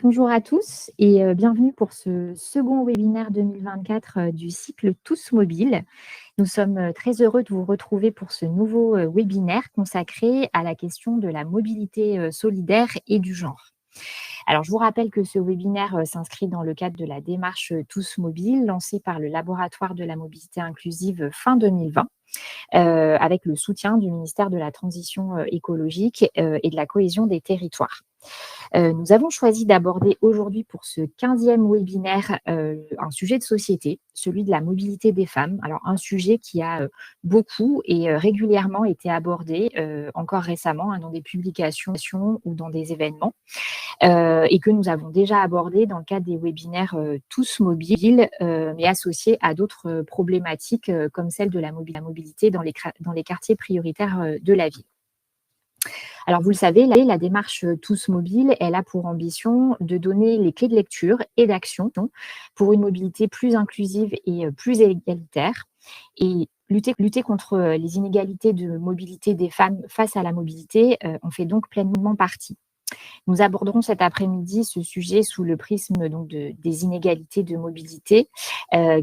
Bonjour à tous et bienvenue pour ce second webinaire 2024 du cycle Tous mobiles. Nous sommes très heureux de vous retrouver pour ce nouveau webinaire consacré à la question de la mobilité solidaire et du genre. Alors, je vous rappelle que ce webinaire s'inscrit dans le cadre de la démarche Tous mobiles lancée par le Laboratoire de la mobilité inclusive fin 2020. Avec le soutien du ministère de la Transition écologique et de la cohésion des territoires. Nous avons choisi d'aborder aujourd'hui pour ce 15e webinaire un sujet de société, celui de la mobilité des femmes. Alors un sujet qui a beaucoup et régulièrement été abordé, encore récemment, dans des publications ou dans des événements, et que nous avons déjà abordé dans le cadre des webinaires Tous mobiles, mais associés à d'autres problématiques comme celle de la mobilité dans les quartiers prioritaires de la ville. Alors, vous le savez, la démarche Tous mobiles, elle a pour ambition de donner les clés de lecture et d'action pour une mobilité plus inclusive et plus égalitaire et lutter contre les inégalités de mobilité des femmes face à la mobilité en fait donc pleinement partie. Nous aborderons cet après-midi ce sujet sous le prisme donc des inégalités de mobilité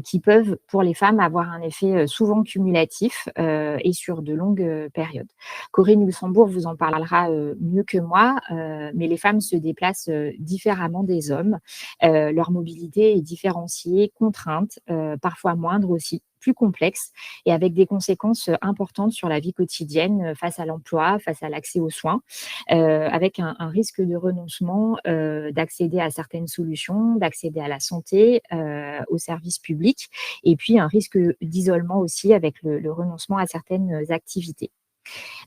qui peuvent, pour les femmes, avoir un effet souvent cumulatif et sur de longues périodes. Corinne Luxembourg vous en parlera mieux que moi, mais les femmes se déplacent différemment des hommes. Leur mobilité est différenciée, contrainte, parfois moindre aussi, plus complexe et avec des conséquences importantes sur la vie quotidienne face à l'emploi, face à l'accès aux soins, avec un risque de renoncement d'accéder à certaines solutions, d'accéder à la santé, aux services publics, et puis un risque d'isolement aussi avec le renoncement à certaines activités.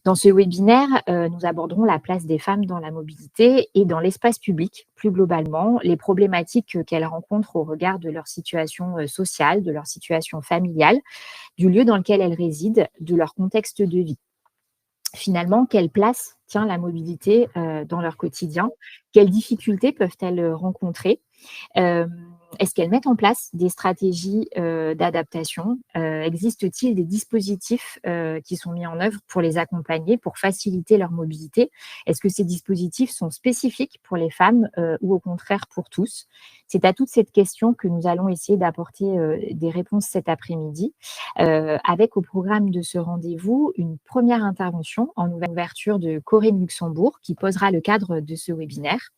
Dans ce webinaire, nous aborderons la place des femmes dans la mobilité et dans l'espace public, plus globalement, les problématiques qu'elles rencontrent au regard de leur situation sociale, de leur situation familiale, du lieu dans lequel elles résident, de leur contexte de vie. Finalement, quelle place tient la mobilité dans leur quotidien? Quelles difficultés peuvent-elles rencontrer? Est-ce qu'elles mettent en place des stratégies d'adaptation? Existe-t-il des dispositifs qui sont mis en œuvre pour les accompagner, pour faciliter leur mobilité? Est-ce que ces dispositifs sont spécifiques pour les femmes ou au contraire pour tous? C'est à toutes ces questions que nous allons essayer d'apporter des réponses cet après-midi, avec au programme de ce rendez-vous une première intervention en ouverture de Corinne Luxembourg qui posera le cadre de ce webinaire.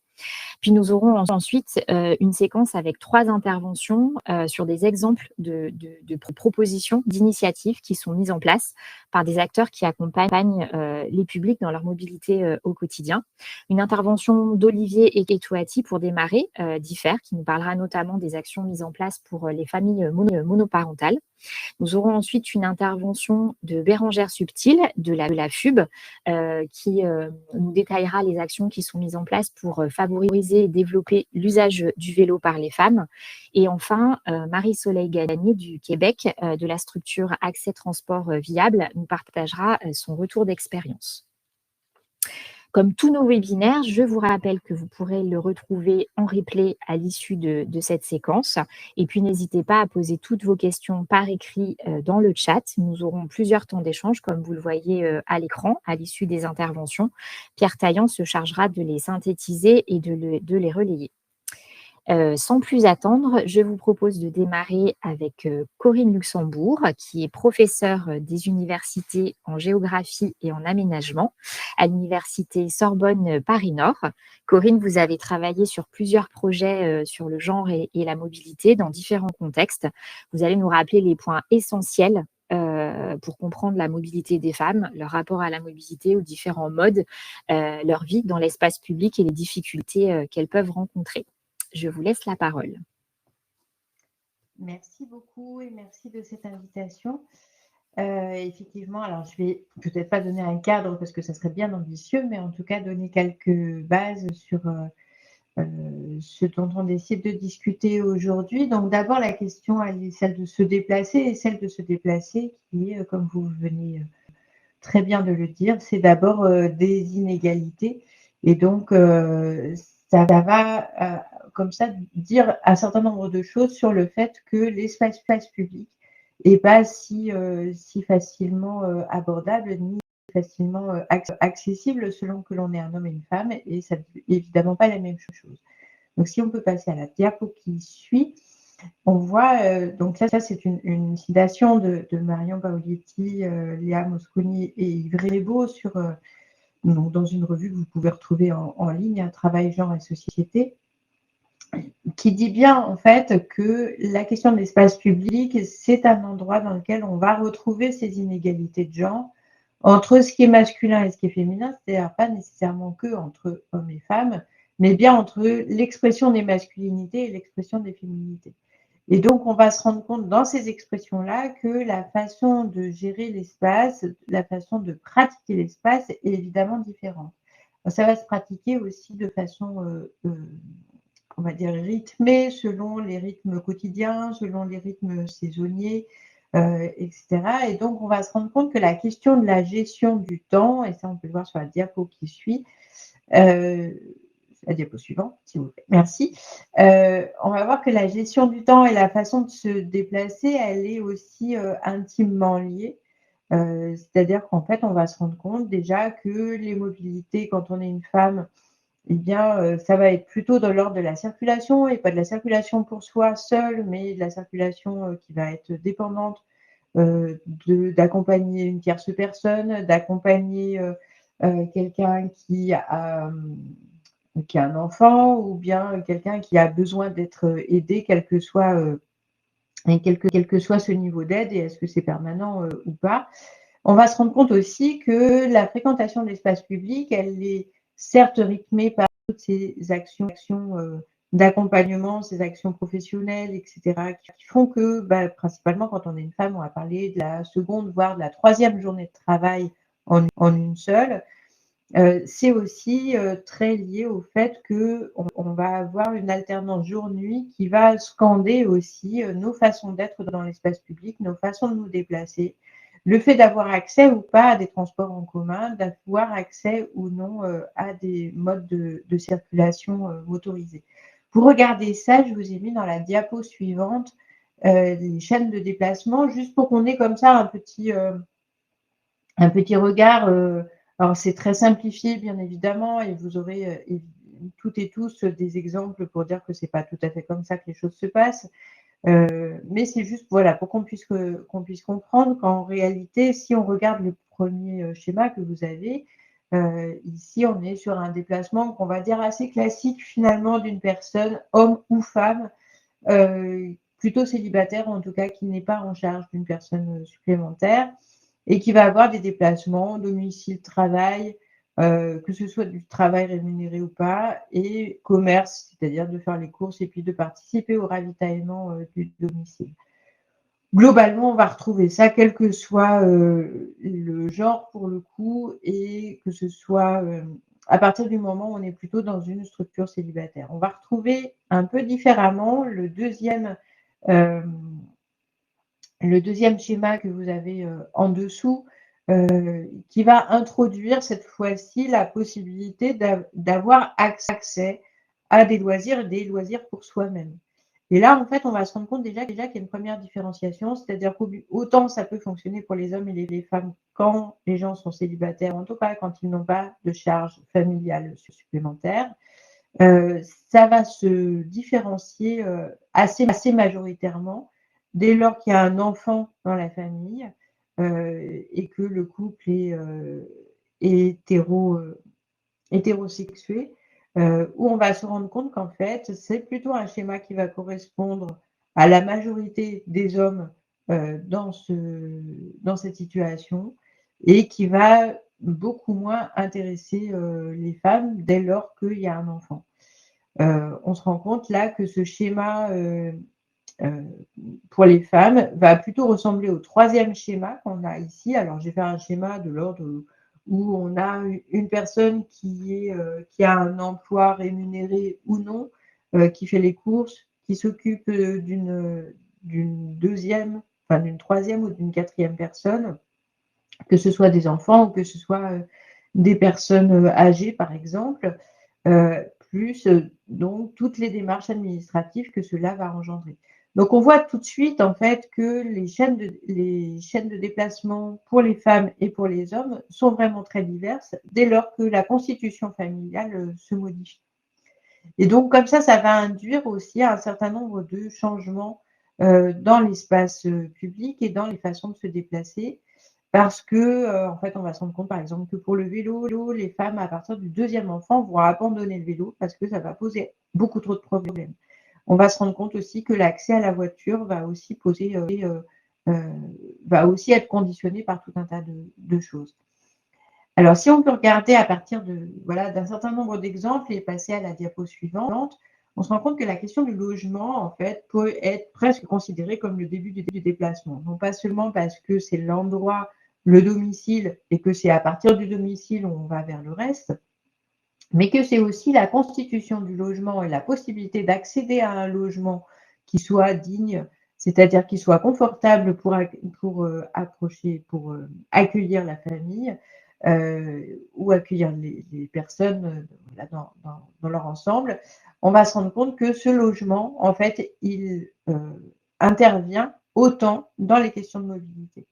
Puis nous aurons ensuite une séquence avec 3 interventions sur des exemples de propositions, d'initiatives qui sont mises en place par des acteurs qui accompagnent les publics dans leur mobilité au quotidien. Une intervention d'Olivier Etouati pour démarrer, d'IFER, qui nous parlera notamment des actions mises en place pour les familles monoparentales. Nous aurons ensuite une intervention de Bérangère Subtil de la FUB qui nous détaillera les actions qui sont mises en place pour favoriser et développer l'usage du vélo par les femmes. Et enfin, Marie-Soleil Gagné du Québec de la structure Accès Transport Viable nous partagera son retour d'expérience. Comme tous nos webinaires, je vous rappelle que vous pourrez le retrouver en replay à l'issue de cette séquence. Et puis, n'hésitez pas à poser toutes vos questions par écrit dans le chat. Nous aurons plusieurs temps d'échange, comme vous le voyez à l'écran, à l'issue des interventions. Pierre Taillant se chargera de les synthétiser et de les relayer. Sans plus attendre, je vous propose de démarrer avec Corinne Luxembourg, qui est professeure des universités en géographie et en aménagement à l'université Sorbonne Paris-Nord. Corinne, vous avez travaillé sur plusieurs projets sur le genre et la mobilité dans différents contextes. Vous allez nous rappeler les points essentiels pour comprendre la mobilité des femmes, leur rapport à la mobilité aux différents modes, leur vie dans l'espace public et les difficultés qu'elles peuvent rencontrer. Je vous laisse la parole. Merci beaucoup et merci de cette invitation. Effectivement, alors je vais peut-être pas donner un cadre parce que ça serait bien ambitieux, mais en tout cas donner quelques bases sur ce dont on décide de discuter aujourd'hui. Donc d'abord, la question, elle est celle de se déplacer et celle de se déplacer qui est, comme vous venez très bien de le dire, c'est d'abord des inégalités. Et donc, ça va comme ça dire un certain nombre de choses sur le fait que l'espace public n'est pas si facilement abordable ni facilement accessible selon que l'on est un homme et une femme, et ça n'est évidemment pas la même chose. Donc, si on peut passer à la diapo qui suit, on voit, donc ça c'est une citation de Marion Paolietti, Léa Mosconi et Yves Rébeau donc dans une revue que vous pouvez retrouver en ligne, Travail, genre et société, qui dit bien en fait que la question de l'espace public, c'est un endroit dans lequel on va retrouver ces inégalités de genre entre ce qui est masculin et ce qui est féminin, c'est-à-dire pas nécessairement que entre hommes et femmes, mais bien entre l'expression des masculinités et l'expression des féminités. Et donc, on va se rendre compte dans ces expressions-là que la façon de gérer l'espace, la façon de pratiquer l'espace est évidemment différente. Ça va se pratiquer aussi de façon, on va dire, rythmée selon les rythmes quotidiens, selon les rythmes saisonniers, etc. Et donc, on va se rendre compte que la question de la gestion du temps, et ça, on peut le voir sur la diapo qui suit, la diapo suivante, s'il vous plaît. Merci. On va voir que la gestion du temps et la façon de se déplacer, elle est aussi intimement liée. C'est-à-dire qu'en fait, on va se rendre compte déjà que les mobilités, quand on est une femme, eh bien, ça va être plutôt dans l'ordre de la circulation et pas de la circulation pour soi seule, mais de la circulation qui va être dépendante d'accompagner une tierce personne, d'accompagner quelqu'un qui a un enfant ou bien quelqu'un qui a besoin d'être aidé, quel que soit ce niveau d'aide et est-ce que c'est permanent ou pas. On va se rendre compte aussi que la fréquentation de l'espace public, elle est certes rythmée par toutes ces actions d'accompagnement, ces actions professionnelles, etc., qui font que, principalement quand on est une femme, on va parler de la seconde, voire de la troisième journée de travail en une seule. C'est aussi très lié au fait qu'on va avoir une alternance jour-nuit qui va scander aussi nos façons d'être dans l'espace public, nos façons de nous déplacer, le fait d'avoir accès ou pas à des transports en commun, d'avoir accès ou non à des modes de circulation motorisés. Pour regarder ça, je vous ai mis dans la diapo suivante les chaînes de déplacement, juste pour qu'on ait comme ça un petit regard. Alors, c'est très simplifié, bien évidemment, et vous aurez toutes et tous des exemples pour dire que ce n'est pas tout à fait comme ça que les choses se passent. Mais c'est juste voilà, pour qu'on puisse comprendre qu'en réalité, si on regarde le premier schéma que vous avez, ici, on est sur un déplacement qu'on va dire assez classique finalement d'une personne, homme ou femme, plutôt célibataire, en tout cas qui n'est pas en charge d'une personne supplémentaire et qui va avoir des déplacements, domicile, travail, que ce soit du travail rémunéré ou pas, et commerce, c'est-à-dire de faire les courses et puis de participer au ravitaillement du domicile. Globalement, on va retrouver ça, quel que soit le genre pour le coup, et que ce soit à partir du moment où on est plutôt dans une structure célibataire. On va retrouver un peu différemment le deuxième schéma que vous avez en dessous, qui va introduire cette fois-ci la possibilité d'avoir accès à des loisirs pour soi-même. Et là, en fait, on va se rendre compte déjà qu'il y a une première différenciation, c'est-à-dire qu'autant ça peut fonctionner pour les hommes et les femmes quand les gens sont célibataires, en tout cas quand ils n'ont pas de charge familiale supplémentaire. Ça va se différencier assez majoritairement dès lors qu'il y a un enfant dans la famille et que le couple est hétérosexué, où on va se rendre compte qu'en fait, c'est plutôt un schéma qui va correspondre à la majorité des hommes dans cette situation et qui va beaucoup moins intéresser les femmes dès lors qu'il y a un enfant. On se rend compte là que ce schéma pour les femmes va plutôt ressembler au troisième schéma qu'on a ici. Alors, j'ai fait un schéma de l'ordre où on a une personne qui a un emploi rémunéré ou non, qui fait les courses, qui s'occupe d'une deuxième, enfin d'une troisième ou d'une quatrième personne, que ce soit des enfants ou que ce soit des personnes âgées, par exemple, plus donc toutes les démarches administratives que cela va engendrer. Donc, on voit tout de suite en fait que les chaînes de déplacement pour les femmes et pour les hommes sont vraiment très diverses dès lors que la constitution familiale se modifie. Et donc comme ça va induire aussi un certain nombre de changements, dans l'espace, public et dans les façons de se déplacer. Parce que, en fait, on va se rendre compte, par exemple, que pour le vélo, les femmes, à partir du deuxième enfant, vont abandonner le vélo parce que ça va poser beaucoup trop de problèmes. On va se rendre compte aussi que l'accès à la voiture va aussi poser, va aussi être conditionné par tout un tas de choses. Alors, si on peut regarder à partir de, voilà, d'un certain nombre d'exemples et passer à la diapo suivante, on se rend compte que la question du logement, en fait, peut être presque considérée comme le début du déplacement. Non pas seulement parce que c'est l'endroit, le domicile, et que c'est à partir du domicile où on va vers le reste, mais que c'est aussi la constitution du logement et la possibilité d'accéder à un logement qui soit digne, c'est-à-dire qui soit confortable pour approcher, pour accueillir la famille, ou accueillir les personnes, dans leur ensemble. On va se rendre compte que ce logement, en fait, il intervient autant dans les questions de mobilité.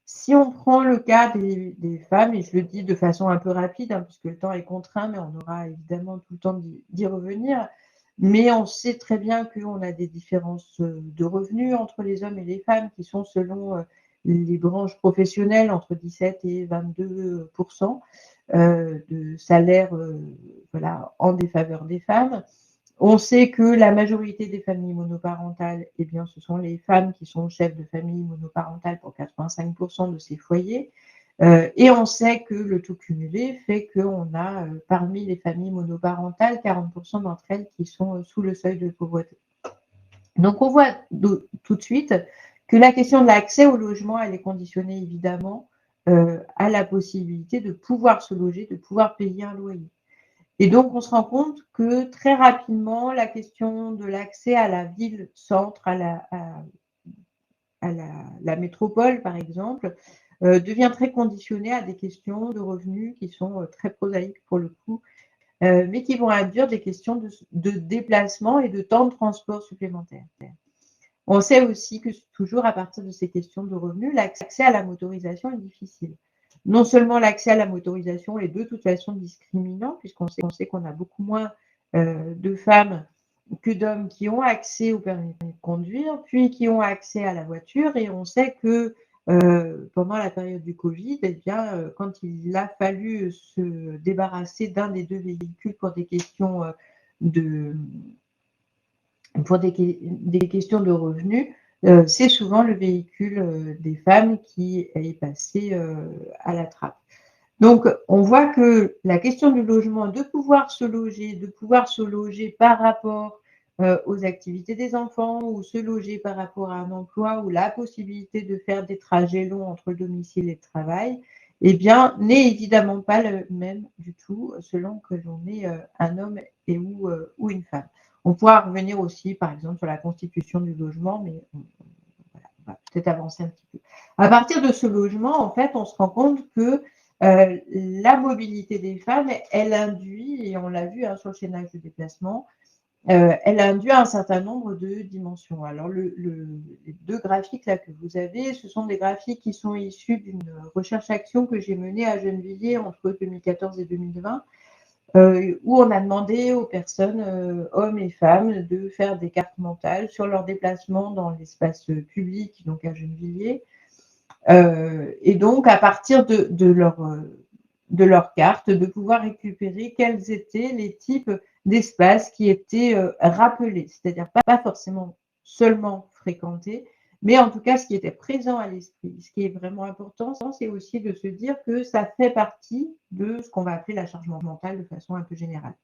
Si on prend le cas des femmes, et je le dis de façon un peu rapide, puisque le temps est contraint, mais on aura évidemment tout le temps d'y revenir, mais on sait très bien qu'on a des différences de revenus entre les hommes et les femmes qui sont selon les branches professionnelles entre 17 et 22% de salaire, voilà, en défaveur des femmes. On sait que la majorité des familles monoparentales, eh bien, ce sont les femmes qui sont chefs de famille monoparentale pour 85% de ces foyers. Et on sait que le tout cumulé fait qu'on a, parmi les familles monoparentales, 40% d'entre elles qui sont sous le seuil de pauvreté. Donc, on voit tout de suite que la question de l'accès au logement, elle est conditionnée évidemment à la possibilité de pouvoir se loger, de pouvoir payer un loyer. Et donc, on se rend compte que très rapidement, la question de l'accès à la ville-centre, à la métropole, par exemple, devient très conditionnée à des questions de revenus qui sont très prosaïques pour le coup, mais qui vont induire des questions de déplacement et de temps de transport supplémentaire. On sait aussi que toujours à partir de ces questions de revenus, l'accès à la motorisation est difficile. Non seulement l'accès à la motorisation est de toute façon discriminant, puisqu'on sait qu'on a beaucoup moins de femmes que d'hommes qui ont accès au permis de conduire, puis qui ont accès à la voiture. Et on sait que pendant la période du Covid, eh bien, quand il a fallu se débarrasser d'un des deux véhicules pour des questions pour des questions de revenus, c'est souvent le véhicule des femmes qui est passé à la trappe. Donc, on voit que la question du logement, de pouvoir se loger par rapport aux activités des enfants ou se loger par rapport à un emploi ou la possibilité de faire des trajets longs entre le domicile et le travail, eh bien, n'est évidemment pas le même du tout selon que l'on est un homme et ou une femme. On pourra revenir aussi, par exemple, sur la constitution du logement, mais voilà, on va peut-être avancer un petit peu. À partir de ce logement, en fait, on se rend compte que la mobilité des femmes, elle induit, et on l'a vu sur le schéma de déplacement, elle induit un certain nombre de dimensions. Alors, les deux graphiques là que vous avez, ce sont des graphiques qui sont issus d'une recherche-action que j'ai menée à Gennevilliers entre 2014 et 2020, où on a demandé aux personnes, hommes et femmes, de faire des cartes mentales sur leurs déplacements dans l'espace public, donc à Gennevilliers. Et donc, à partir de leur carte, de pouvoir récupérer quels étaient les types d'espaces qui étaient rappelés, c'est-à-dire pas forcément seulement fréquentés, mais en tout cas ce qui était présent à l'esprit. Ce qui est vraiment important, c'est aussi de se dire que ça fait partie de ce qu'on va appeler la charge mentale de façon un peu générale.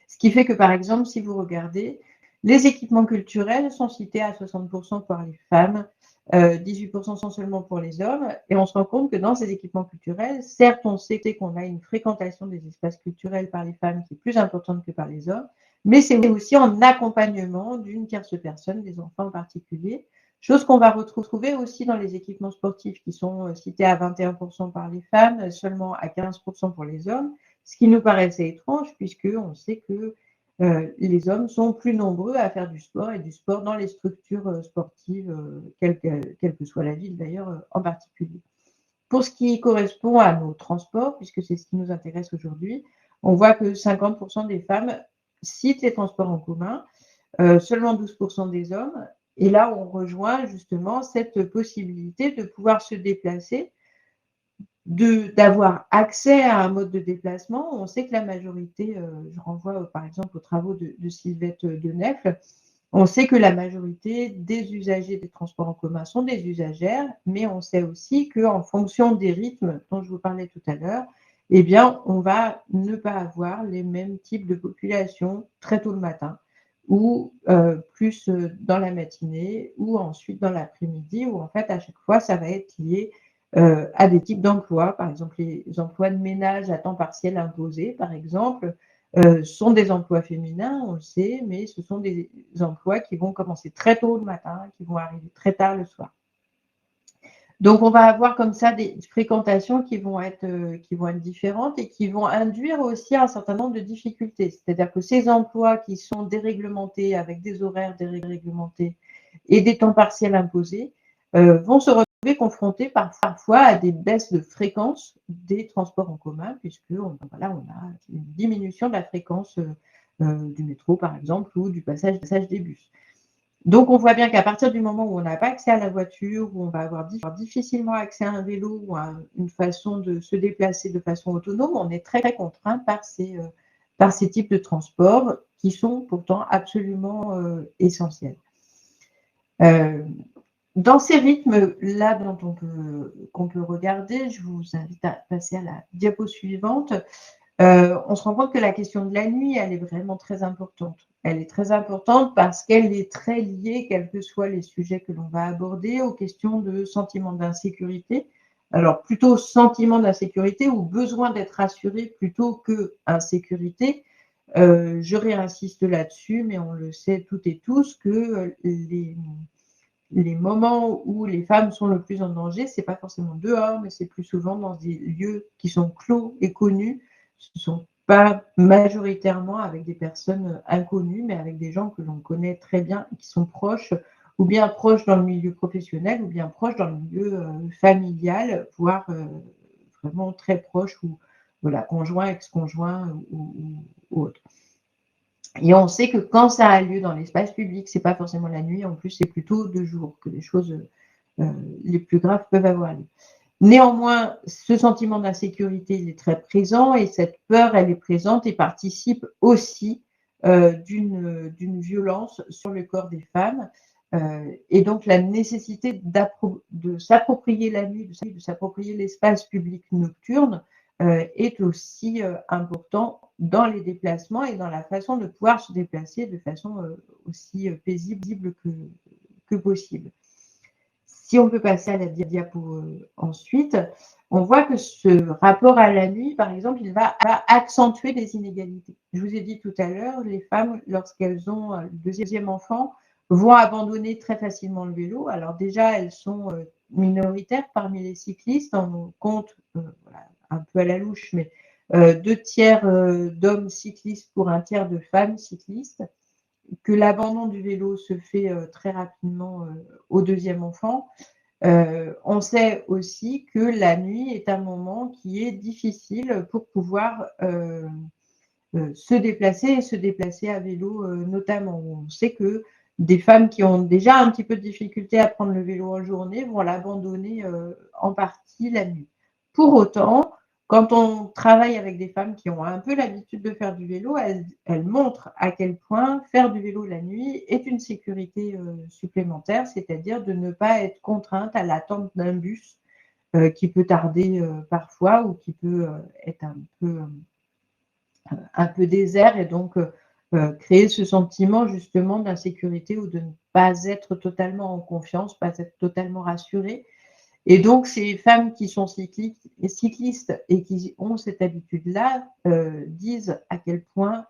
Ce qui fait que, par exemple, si vous regardez, les équipements culturels sont cités à 60% par les femmes, 18% sont seulement pour les hommes, et on se rend compte que dans ces équipements culturels, certes, on sait qu'on a une fréquentation des espaces culturels par les femmes qui est plus importante que par les hommes, mais c'est aussi en accompagnement d'une tierce personne, des enfants en particulier, chose qu'on va retrouver aussi dans les équipements sportifs qui sont cités à 21% par les femmes, seulement à 15% pour les hommes, ce qui nous paraissait étrange puisqu'on sait que les hommes sont plus nombreux à faire du sport et du sport dans les structures sportives, quelle que soit la ville d'ailleurs en particulier. Pour ce qui correspond à nos transports, puisque c'est ce qui nous intéresse aujourd'hui, on voit que 50% des femmes citent les transports en commun, seulement 12% des hommes. Et là, on rejoint justement cette possibilité de pouvoir se déplacer, d'avoir accès à un mode de déplacement. On sait que la majorité, je renvoie par exemple aux travaux de Sylvette Denefle, on sait que la majorité des usagers des transports en commun sont des usagères, mais on sait aussi qu'en fonction des rythmes dont je vous parlais tout à l'heure, eh bien, on va ne pas avoir les mêmes types de population très tôt le matin ou plus dans la matinée ou ensuite dans l'après-midi, où en fait, à chaque fois, ça va être lié à des types d'emplois. Par exemple, les emplois de ménage à temps partiel imposés, par exemple, sont des emplois féminins, on le sait, mais ce sont des emplois qui vont commencer très tôt le matin, qui vont arriver très tard le soir. Donc, on va avoir comme ça des fréquentations qui vont être différentes et qui vont induire aussi un certain nombre de difficultés. C'est-à-dire que ces emplois qui sont déréglementés, avec des horaires déréglementés et des temps partiels imposés, vont se retrouver confrontés parfois à des baisses de fréquence des transports en commun, puisque on a une diminution de la fréquence du métro, par exemple, ou du passage des bus. Donc, on voit bien qu'à partir du moment où on n'a pas accès à la voiture, où on va avoir difficilement accès à un vélo ou à une façon de se déplacer de façon autonome, on est très, très contraint par ces types de transports qui sont pourtant absolument essentiels. Dans ces rythmes-là qu'on peut regarder, je vous invite à passer à la diapo suivante. On se rend compte que la question de la nuit, elle est vraiment très importante. Elle est très importante parce qu'elle est très liée, quels que soient les sujets que l'on va aborder, aux questions de sentiment d'insécurité. Alors, plutôt sentiment d'insécurité ou besoin d'être rassuré plutôt que insécurité. Je réinsiste là-dessus, mais on le sait toutes et tous que les moments où les femmes sont le plus en danger, c'est pas forcément dehors, mais c'est plus souvent dans des lieux qui sont clos et connus. Ce ne sont pas majoritairement avec des personnes inconnues, mais avec des gens que l'on connaît très bien et qui sont proches, ou bien proches dans le milieu professionnel, ou bien proches dans le milieu familial, voire vraiment très proches, ou voilà, conjoint, ex-conjoint ou autre. Et on sait que quand ça a lieu dans l'espace public, c'est pas forcément la nuit, en plus c'est plutôt de jour que les choses les plus graves peuvent avoir lieu. Néanmoins, ce sentiment d'insécurité, il est très présent et cette peur, elle est présente et participe aussi d'une violence sur le corps des femmes. Et donc la nécessité de s'approprier la nuit, de s'approprier l'espace public nocturne est aussi important dans les déplacements et dans la façon de pouvoir se déplacer de façon aussi paisible que possible. Si on peut passer à la diapo ensuite, on voit que ce rapport à la nuit, par exemple, il va accentuer les inégalités. Je vous ai dit tout à l'heure, les femmes, lorsqu'elles ont le deuxième enfant, vont abandonner très facilement le vélo. Alors déjà, elles sont minoritaires parmi les cyclistes. On compte, voilà, un peu à la louche, mais 2 tiers d'hommes cyclistes pour 1 tiers de femmes cyclistes, que l'abandon du vélo se fait très rapidement au deuxième enfant. On sait aussi que la nuit est un moment qui est difficile pour pouvoir se déplacer et se déplacer à vélo notamment. On sait que des femmes qui ont déjà un petit peu de difficulté à prendre le vélo en journée vont l'abandonner en partie la nuit. Pour autant, quand on travaille avec des femmes qui ont un peu l'habitude de faire du vélo, elles montrent à quel point faire du vélo la nuit est une sécurité supplémentaire, c'est-à-dire de ne pas être contrainte à l'attente d'un bus qui peut tarder parfois ou qui peut être un peu désert et donc créer ce sentiment justement d'insécurité ou de ne pas être totalement en confiance, pas être totalement rassurée. Et donc, ces femmes qui sont cyclistes et qui ont cette habitude-là disent à quel point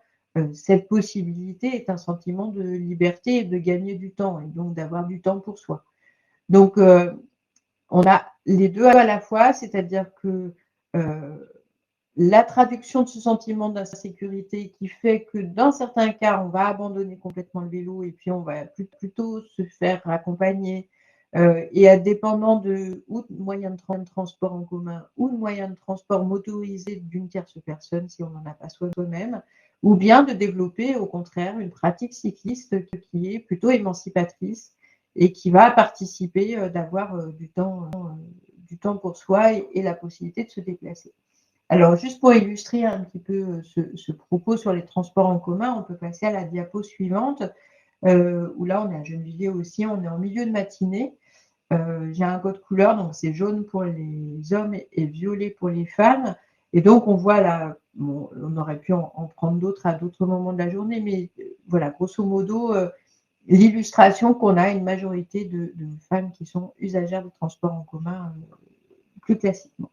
cette possibilité est un sentiment de liberté et de gagner du temps et donc d'avoir du temps pour soi. Donc, on a les deux à la fois, c'est-à-dire que la traduction de ce sentiment d'insécurité qui fait que dans certains cas, on va abandonner complètement le vélo et puis on va plutôt se faire accompagner et dépendant ou de moyens de transport en commun ou de moyens de transport motorisés d'une tierce personne si on n'en a pas soi-même, ou bien de développer au contraire une pratique cycliste qui est plutôt émancipatrice et qui va participer d'avoir du temps pour soi et la possibilité de se déplacer. Alors, juste pour illustrer un petit peu ce propos sur les transports en commun, on peut passer à la diapo suivante, où là, on est à Gennevilliers aussi, on est en milieu de matinée. J'ai un code couleur, donc c'est jaune pour les hommes et violet pour les femmes. Et donc, on voit là, bon, on aurait pu en prendre d'autres à d'autres moments de la journée, mais voilà, grosso modo, l'illustration qu'on a une majorité de femmes qui sont usagères de transports en commun plus classiquement.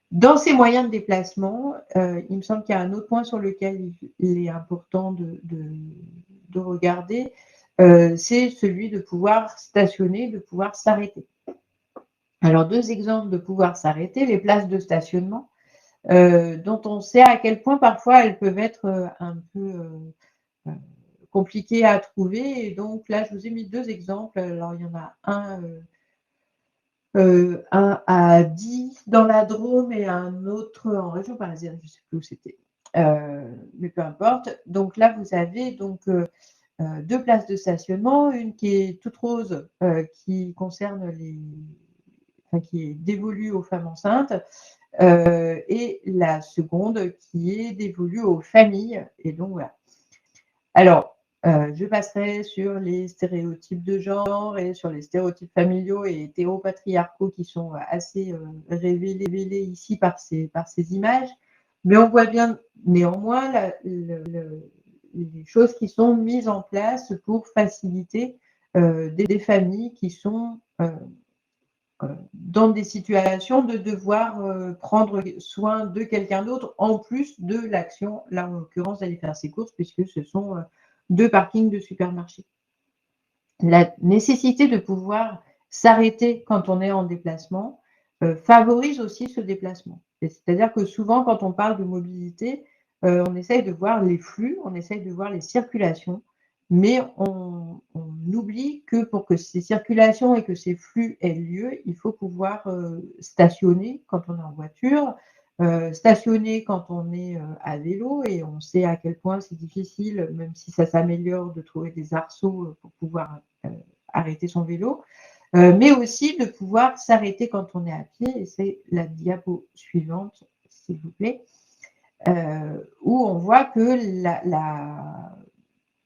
Dans ces moyens de déplacement, il me semble qu'il y a un autre point sur lequel il est important de regarder, c'est celui de pouvoir stationner, de pouvoir s'arrêter. Alors, 2 exemples de pouvoir s'arrêter, les places de stationnement, dont on sait à quel point parfois elles peuvent être un peu compliquées à trouver. Et donc là, je vous ai mis 2 exemples. Alors, il y en a un à Die dans la Drôme et un autre en région parisienne, je ne sais plus où c'était. Mais peu importe. Donc là, vous avez donc 2 places de stationnement, une qui est toute rose, qui concerne qui est dévolue aux femmes enceintes, et la seconde qui est dévolue aux familles. Et donc voilà. Alors, je passerai sur les stéréotypes de genre et sur les stéréotypes familiaux et hétéropatriarcaux qui sont assez révélés ici par ces images. Mais on voit bien néanmoins les choses qui sont mises en place pour faciliter des familles qui sont dans des situations de devoir prendre soin de quelqu'un d'autre en plus de l'action, là en l'occurrence d'aller faire ses courses, puisque ce sont 2 parkings de supermarché. La nécessité de pouvoir s'arrêter quand on est en déplacement favorise aussi ce déplacement. C'est-à-dire que souvent, quand on parle de mobilité, on essaye de voir les flux, on essaye de voir les circulations, mais on oublie que pour que ces circulations et que ces flux aient lieu, il faut pouvoir stationner quand on est en voiture, stationner quand on est à vélo, et on sait à quel point c'est difficile, même si ça s'améliore, de trouver des arceaux pour pouvoir arrêter son vélo, mais aussi de pouvoir s'arrêter quand on est à pied, et c'est la diapo suivante, s'il vous plaît, où on voit que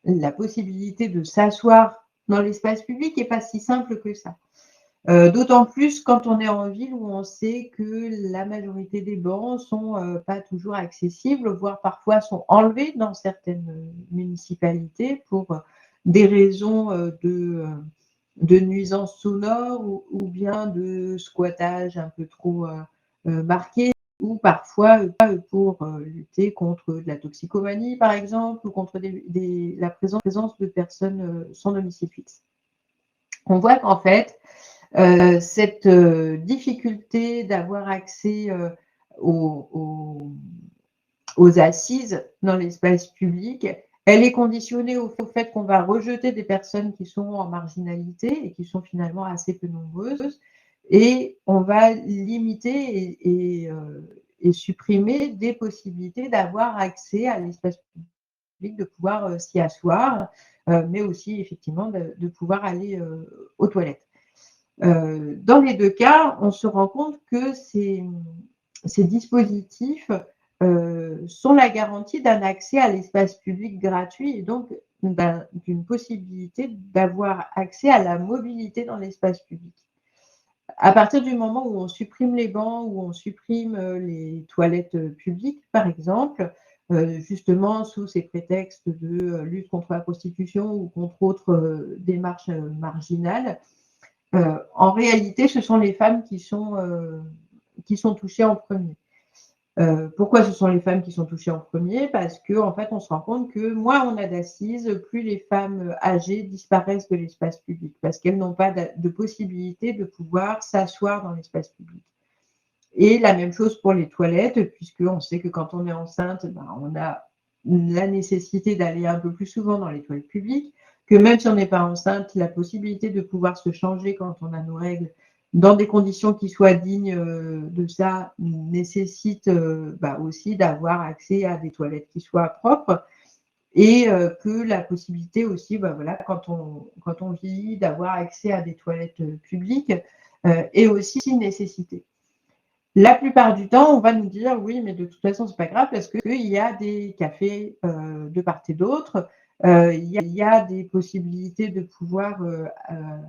la possibilité de s'asseoir dans l'espace public n'est pas si simple que ça. D'autant plus quand on est en ville où on sait que la majorité des bancs sont pas toujours accessibles, voire parfois sont enlevés dans certaines municipalités pour des raisons de nuisances sonores ou bien de squattage un peu trop marqué, ou parfois pour lutter contre de la toxicomanie par exemple, ou contre la présence de personnes sans domicile fixe. On voit qu'en fait, cette difficulté d'avoir accès aux assises dans l'espace public, elle est conditionnée au fait qu'on va rejeter des personnes qui sont en marginalité et qui sont finalement assez peu nombreuses, et on va limiter et supprimer des possibilités d'avoir accès à l'espace public, de pouvoir s'y asseoir, mais aussi effectivement de pouvoir aller aux toilettes. Dans les 2 cas, on se rend compte que ces dispositifs sont la garantie d'un accès à l'espace public gratuit, et donc d'une possibilité d'avoir accès à la mobilité dans l'espace public. À partir du moment où on supprime les bancs, où on supprime les toilettes publiques, par exemple, justement sous ces prétextes de lutte contre la prostitution ou contre autres démarches marginales, en réalité, ce sont les femmes qui sont touchées en premier. Pourquoi ce sont les femmes qui sont touchées en premier? Parce qu'en fait, on se rend compte que moins on a d'assises, plus les femmes âgées disparaissent de l'espace public, parce qu'elles n'ont pas de possibilité de pouvoir s'asseoir dans l'espace public. Et la même chose pour les toilettes, puisqu'on sait que quand on est enceinte, on a la nécessité d'aller un peu plus souvent dans les toilettes publiques, que même si on n'est pas enceinte, la possibilité de pouvoir se changer quand on a nos règles dans des conditions qui soient dignes de ça nécessite aussi d'avoir accès à des toilettes qui soient propres et que la possibilité aussi, quand on vieillit, d'avoir accès à des toilettes publiques est aussi une nécessité. La plupart du temps, on va nous dire oui, mais de toute façon, c'est pas grave parce qu'il y a des cafés de part et d'autre. Il y a des possibilités de pouvoir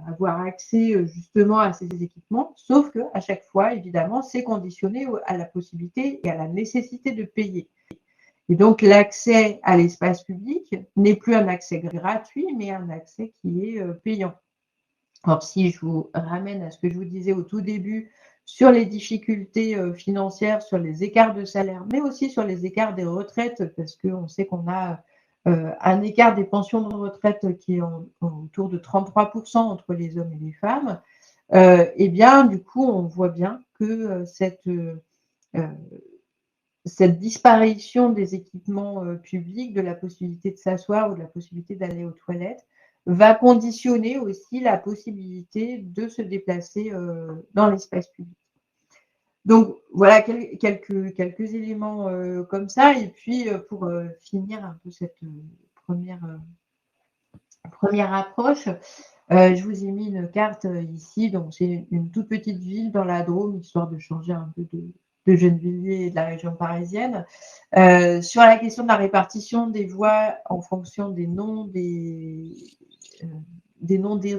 avoir accès justement à ces équipements, sauf qu'à chaque fois, évidemment, c'est conditionné à la possibilité et à la nécessité de payer. Et donc, l'accès à l'espace public n'est plus un accès gratuit, mais un accès qui est payant. Alors, si je vous ramène à ce que je vous disais au tout début sur les difficultés financières, sur les écarts de salaire, mais aussi sur les écarts des retraites, parce qu'on sait qu'on a un écart des pensions de retraite qui est autour de 33% entre les hommes et les femmes, et bien, du coup, on voit bien que cette disparition des équipements publics, de la possibilité de s'asseoir ou de la possibilité d'aller aux toilettes, va conditionner aussi la possibilité de se déplacer dans l'espace public. Donc voilà quelques éléments comme ça. Et puis pour finir un peu cette première approche, je vous ai mis une carte ici. Donc c'est une toute petite ville dans la Drôme, histoire de changer un peu de Gennevilliers et de la région parisienne. Sur la question de la répartition des voies en fonction des noms des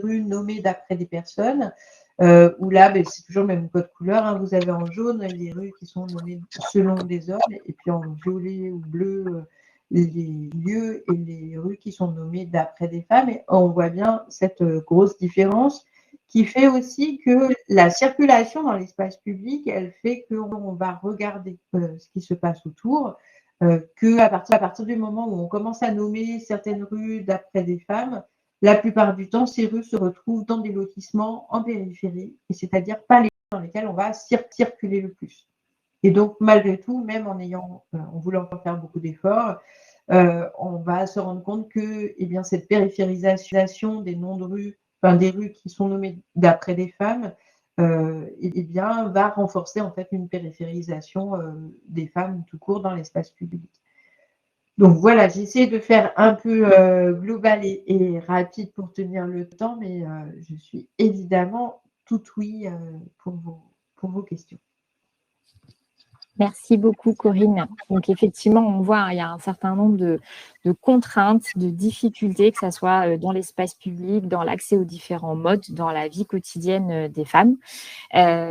rues nommées d'après des personnes, où là, c'est toujours le même code couleur. Hein. Vous avez en jaune les rues qui sont nommées selon des hommes, et puis en violet ou bleu, les lieux et les rues qui sont nommées d'après des femmes. Et on voit bien cette grosse différence qui fait aussi que la circulation dans l'espace public, elle fait qu'on va regarder ce qui se passe autour, qu'à partir du moment où on commence à nommer certaines rues d'après des femmes, la plupart du temps, ces rues se retrouvent dans des lotissements en périphérie, et c'est-à-dire pas les rues dans lesquelles on va circuler le plus. Et donc, malgré tout, même en voulant faire beaucoup d'efforts, on va se rendre compte que cette périphérisation des noms de rues, des rues qui sont nommées d'après des femmes, va renforcer en fait une périphérisation des femmes tout court dans l'espace public. Donc voilà, j'essaie de faire un peu global et rapide pour tenir le temps, mais je suis évidemment tout oui pour vos questions. Merci beaucoup, Corinne. Donc, effectivement, on voit, il y a un certain nombre de contraintes, de difficultés, que ce soit dans l'espace public, dans l'accès aux différents modes, dans la vie quotidienne des femmes,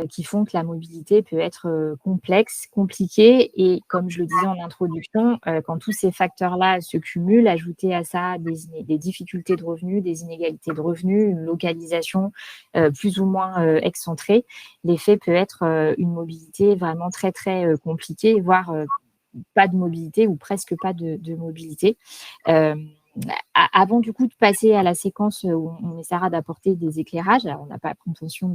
qui font que la mobilité peut être complexe, compliquée. Et comme je le disais en introduction, quand tous ces facteurs-là se cumulent, ajouter à ça des difficultés de revenus, des inégalités de revenus, une localisation plus ou moins excentrée, l'effet peut être une mobilité vraiment très, très compliquée, voire pas de mobilité ou presque pas de mobilité. Avant du coup de passer à la séquence où on essaiera d'apporter des éclairages, alors on n'a pas l'intention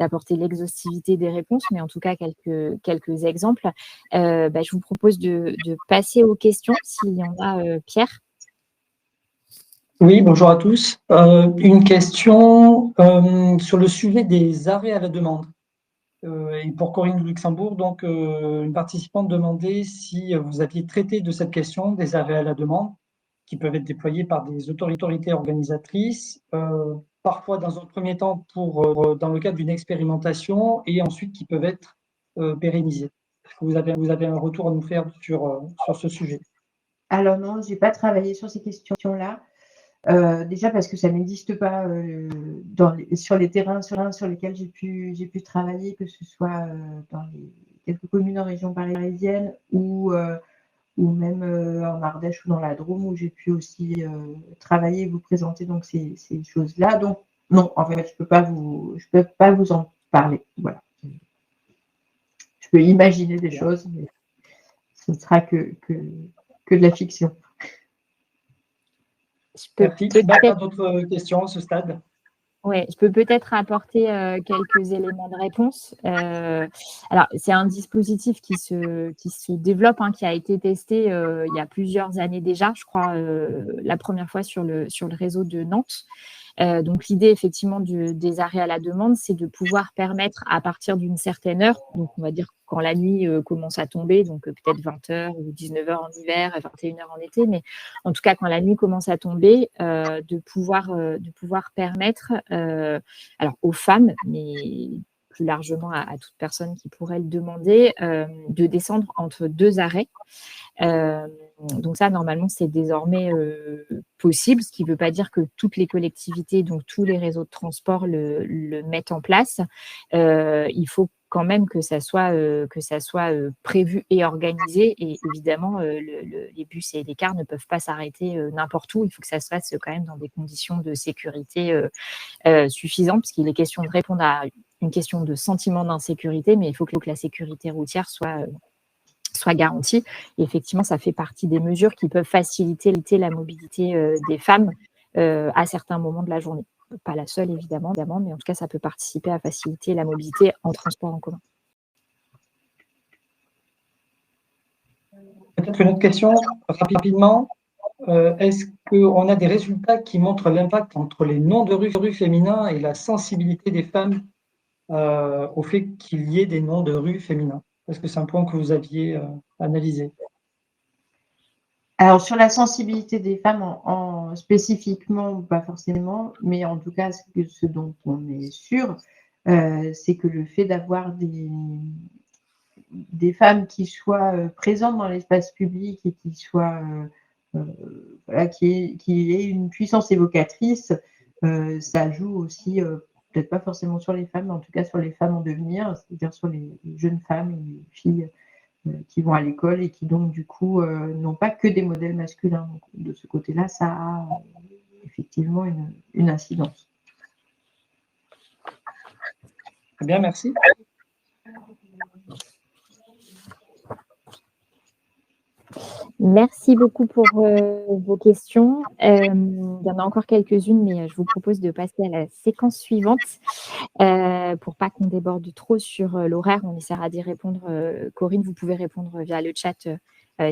d'apporter l'exhaustivité des réponses, mais en tout cas quelques exemples, je vous propose de passer aux questions, s'il y en a, Pierre. Oui, bonjour à tous. Une question sur le sujet des arrêts à la demande. Et pour Corinne de Luxembourg, donc une participante demandait si vous aviez traité de cette question des arrêts à la demande qui peuvent être déployés par des autorités organisatrices, parfois dans un premier temps dans le cadre d'une expérimentation et ensuite qui peuvent être pérennisés. Est-ce que vous avez un retour à nous faire sur ce sujet? Alors non, je n'ai pas travaillé sur ces questions-là. Déjà parce que ça n'existe pas sur les terrains sur lesquels j'ai pu travailler, que ce soit dans les quelques communes en région parisienne ou même en Ardèche ou dans la Drôme, où j'ai pu aussi travailler et vous présenter donc ces choses-là. Donc non, en fait, je peux pas vous en parler. Voilà. Je peux imaginer des choses, mais ce ne sera que de la fiction. Merci. Pas d'autres questions à ce stade? Ouais, je peux peut-être apporter quelques éléments de réponse. Alors, c'est un dispositif qui se développe, hein, qui a été testé il y a plusieurs années déjà, je crois, la première fois sur le réseau de Nantes. Donc, l'idée, effectivement, des arrêts à la demande, c'est de pouvoir permettre à partir d'une certaine heure, donc on va dire quand la nuit commence à tomber, donc peut-être 20h ou 19h en hiver, 21h en été, mais en tout cas, quand la nuit commence à tomber, de pouvoir permettre alors aux femmes, mais plus largement à toute personne qui pourrait le demander, de descendre entre deux arrêts. Donc ça, normalement, c'est désormais possible, ce qui ne veut pas dire que toutes les collectivités, donc tous les réseaux de transport le mettent en place. Il faut quand même que ça soit prévu et organisé. Et évidemment, les bus et les cars ne peuvent pas s'arrêter n'importe où. Il faut que ça se fasse quand même dans des conditions de sécurité suffisantes, parce qu'il est question de répondre à une question de sentiment d'insécurité, mais il faut que la sécurité routière soit garantie. Et effectivement, ça fait partie des mesures qui peuvent faciliter la mobilité des femmes à certains moments de la journée. Pas la seule, évidemment, mais en tout cas, ça peut participer à faciliter la mobilité en transport en commun. Peut-être une autre question, rapidement. Est-ce qu'on a des résultats qui montrent l'impact entre les noms de rue féminins et la sensibilité des femmes au fait qu'il y ait des noms de rue féminins? Est-ce que c'est un point que vous aviez analysé? Alors, sur la sensibilité des femmes, spécifiquement, pas forcément, mais en tout cas, ce dont on est sûr, c'est que le fait d'avoir des femmes qui soient présentes dans l'espace public et qui soient, voilà, qui aient une puissance évocatrice, ça joue aussi, peut-être pas forcément sur les femmes, mais en tout cas sur les femmes en devenir, c'est-à-dire sur les jeunes femmes et les filles qui vont à l'école et qui donc du coup n'ont pas que des modèles masculins. Donc, de ce côté-là, ça a effectivement une incidence. Très bien, merci. Merci beaucoup pour vos questions. Il y en a encore quelques-unes, mais je vous propose de passer à la séquence suivante pour pas qu'on déborde trop sur l'horaire. On essaiera d'y répondre. Corinne, vous pouvez répondre via le chat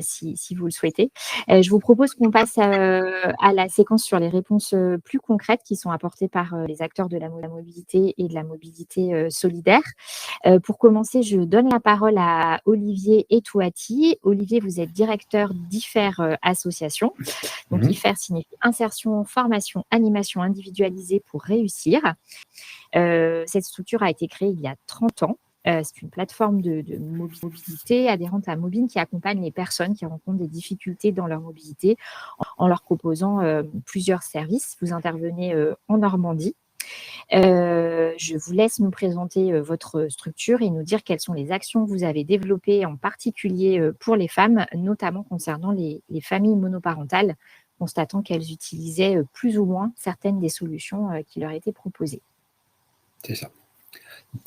si vous le souhaitez. Je vous propose qu'on passe à la séquence sur les réponses plus concrètes qui sont apportées par les acteurs de la mobilité et de la mobilité solidaire. Pour commencer, je donne la parole à Olivier Etouati. Olivier, vous êtes directeur d'IFER Association. Donc, IFER signifie insertion, formation, animation individualisée pour réussir. Cette structure a été créée il y a 30 ans. C'est une plateforme de mobilité adhérente à Mobine qui accompagne les personnes qui rencontrent des difficultés dans leur mobilité en leur proposant plusieurs services. Vous intervenez en Normandie. Je vous laisse nous présenter votre structure et nous dire quelles sont les actions que vous avez développées en particulier pour les femmes, notamment concernant les familles monoparentales, constatant qu'elles utilisaient plus ou moins certaines des solutions qui leur étaient proposées. C'est ça.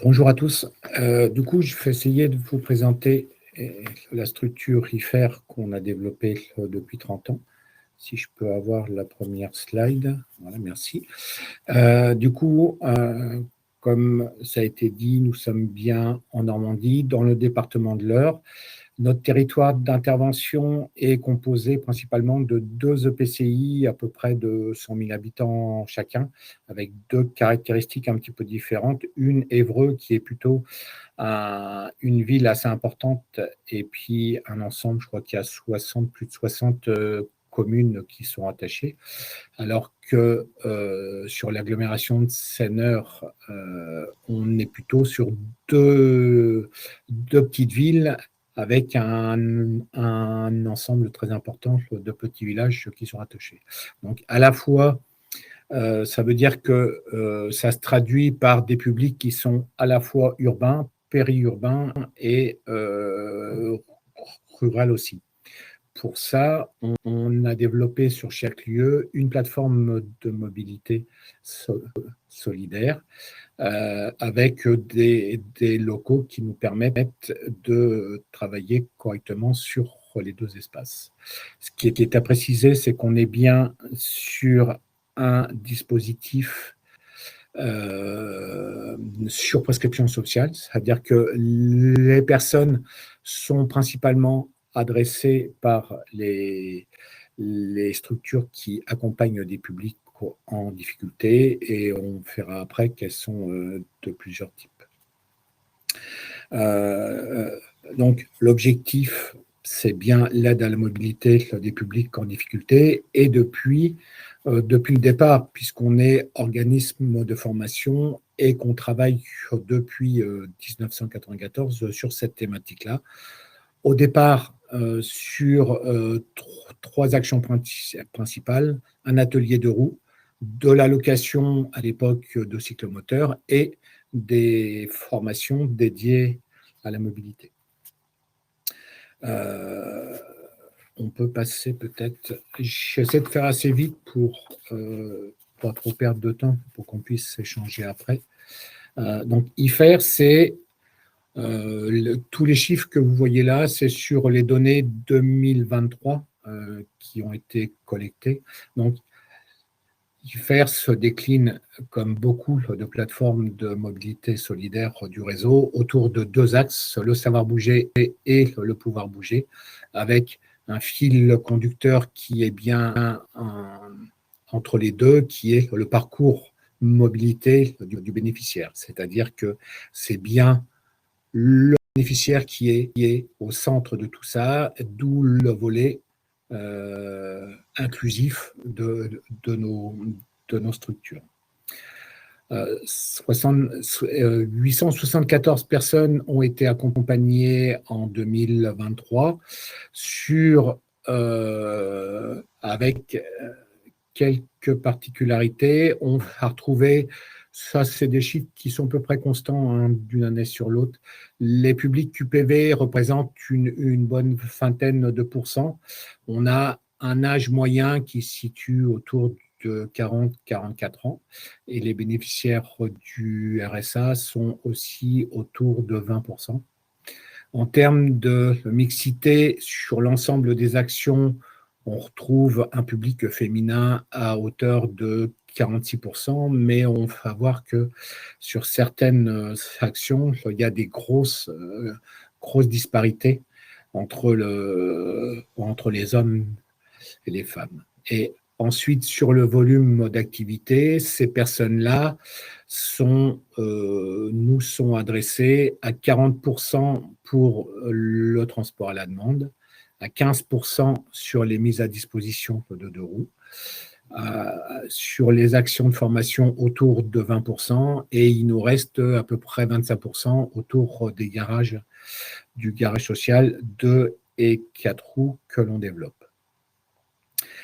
Bonjour à tous. Du coup, je vais essayer de vous présenter la structure IFER qu'on a développée depuis 30 ans. Si je peux avoir la première slide. Voilà, merci. Du coup, comme ça a été dit, nous sommes bien en Normandie, dans le département de l'Eure. Notre territoire d'intervention est composé principalement de 2 EPCI, à peu près de 100 000 habitants chacun, avec 2 caractéristiques un petit peu différentes. Une, Évreux, qui est plutôt une ville assez importante, et puis un ensemble, je crois qu'il y a plus de 60 communes qui sont attachées, alors que sur l'agglomération de Seine-Eure, on est plutôt sur deux petites villes avec un ensemble très important de petits villages qui sont attachés. Donc, à la fois, ça veut dire que ça se traduit par des publics qui sont à la fois urbains, périurbains et rural aussi. Pour ça, on a développé sur chaque lieu une plateforme de mobilité solidaire avec des locaux qui nous permettent de travailler correctement sur les 2 espaces. Ce qui est à préciser, c'est qu'on est bien sur un dispositif sur prescription sociale, c'est-à-dire que les personnes sont principalement adressées par les structures qui accompagnent des publics en difficulté, et on verra après qu'elles sont de plusieurs types. Donc, l'objectif, c'est bien l'aide à la mobilité des publics en difficulté, et depuis le départ, puisqu'on est organisme de formation et qu'on travaille depuis 1994 sur cette thématique-là. Au départ, sur trois actions principales: un atelier de roue, de la location à l'époque de cyclomoteurs et des formations dédiées à la mobilité. On peut passer peut-être, j'essaie de faire assez vite pour pas trop perdre de temps, pour qu'on puisse échanger après. Donc IFER, c'est tous les chiffres que vous voyez là, c'est sur les données 2023 qui ont été collectées. Donc IFER se décline, comme beaucoup de plateformes de mobilité solidaire du réseau, autour de deux axes: le savoir bouger et le pouvoir bouger, avec un fil conducteur qui est bien entre les deux, qui est le parcours mobilité du bénéficiaire. C'est-à-dire que c'est bien le bénéficiaire qui est au centre de tout ça, d'où le volet inclusif de nos structures. 874 personnes ont été accompagnées en 2023 avec quelques particularités. On a retrouvé, ça c'est des chiffres qui sont à peu près constants d'une année sur l'autre, les publics QPV représentent une bonne vingtaine de pourcents. On a un âge moyen qui se situe autour de 40-44 ans, et les bénéficiaires du RSA sont aussi autour de 20%. En termes de mixité, sur l'ensemble des actions, on retrouve un public féminin à hauteur de 46%, mais on va voir que sur certaines actions, il y a des grosses disparités entre les hommes et les femmes. Et ensuite, sur le volume d'activité, ces personnes-là nous sont adressées à 40% pour le transport à la demande, à 15% sur les mises à disposition de deux roues, sur les actions de formation autour de 20%, et il nous reste à peu près 25% autour du garage social 2 et 4 roues que l'on développe.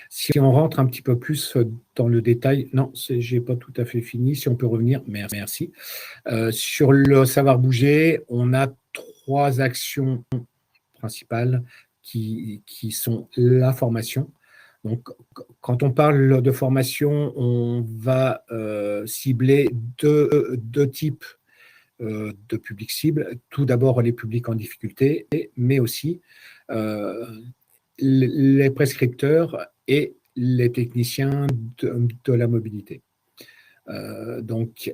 Si on rentre un petit peu plus dans le détail, non, je n'ai pas tout à fait fini, si on peut revenir, merci. Sur le savoir bouger, on a trois actions principales qui sont la formation. Donc, quand on parle de formation, on va cibler deux types de publics cibles. Tout d'abord, les publics en difficulté, mais aussi les prescripteurs et les techniciens de la mobilité. Donc,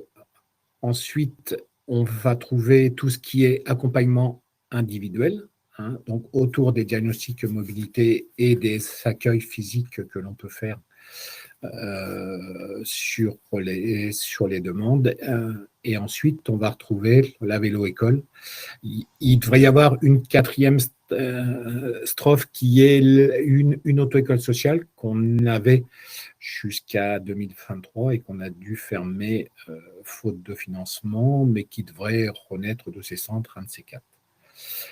ensuite, on va trouver tout ce qui est accompagnement individuel, donc autour des diagnostics mobilité et des accueils physiques que l'on peut faire sur les demandes. Et ensuite, on va retrouver la vélo-école. Il devrait y avoir une quatrième strophe qui est une auto-école sociale qu'on avait jusqu'à 2023 et qu'on a dû fermer faute de financement, mais qui devrait renaître de ses centres, un de ces quatre.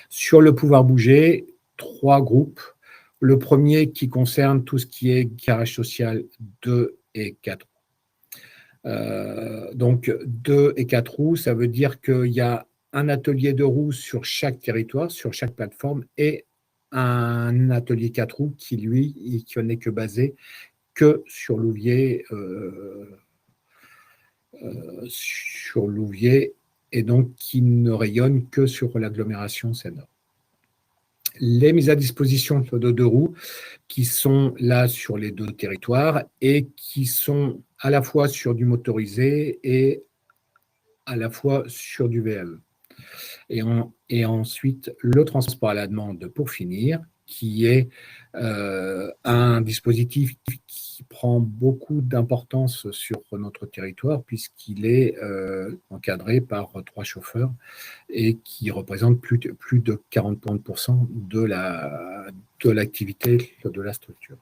Sur le pouvoir bouger, trois groupes. Le premier qui concerne tout ce qui est garage social 2 et 4 roues. Donc 2 et 4 roues, ça veut dire qu'il y a un atelier de roues sur chaque territoire, sur chaque plateforme, et un atelier 4 roues qui, lui, qui n'est que basé que sur Louviers, et donc qui ne rayonne que sur l'agglomération Seine-Nord. Les mises à disposition de deux roues qui sont là sur les deux territoires et qui sont à la fois sur du motorisé et à la fois sur du VAE. Et ensuite, le transport à la demande pour finir, qui est un dispositif qui prend beaucoup d'importance sur notre territoire puisqu'il est encadré par 3 chauffeurs et qui représente plus de 40% de l'activité de la structure.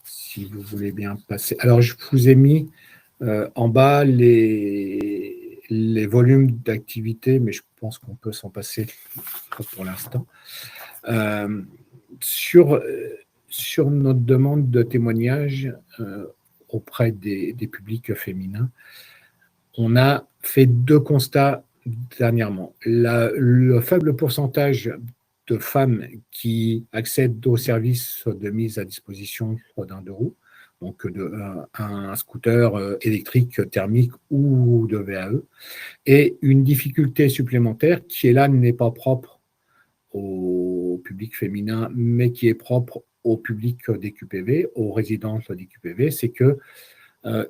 Si vous voulez bien passer. Alors, je vous ai mis en bas les volumes d'activité, mais je pense qu'on peut s'en passer pour l'instant. Sur notre demande de témoignage auprès des publics féminins, on a fait 2 constats dernièrement. Le faible pourcentage de femmes qui accèdent aux services de mise à disposition d'un 2 roues, donc un scooter électrique, thermique ou de VAE, et une difficulté supplémentaire qui est là n'est pas propre au public féminin, mais qui est propre au public des QPV, aux résidences des QPV, c'est que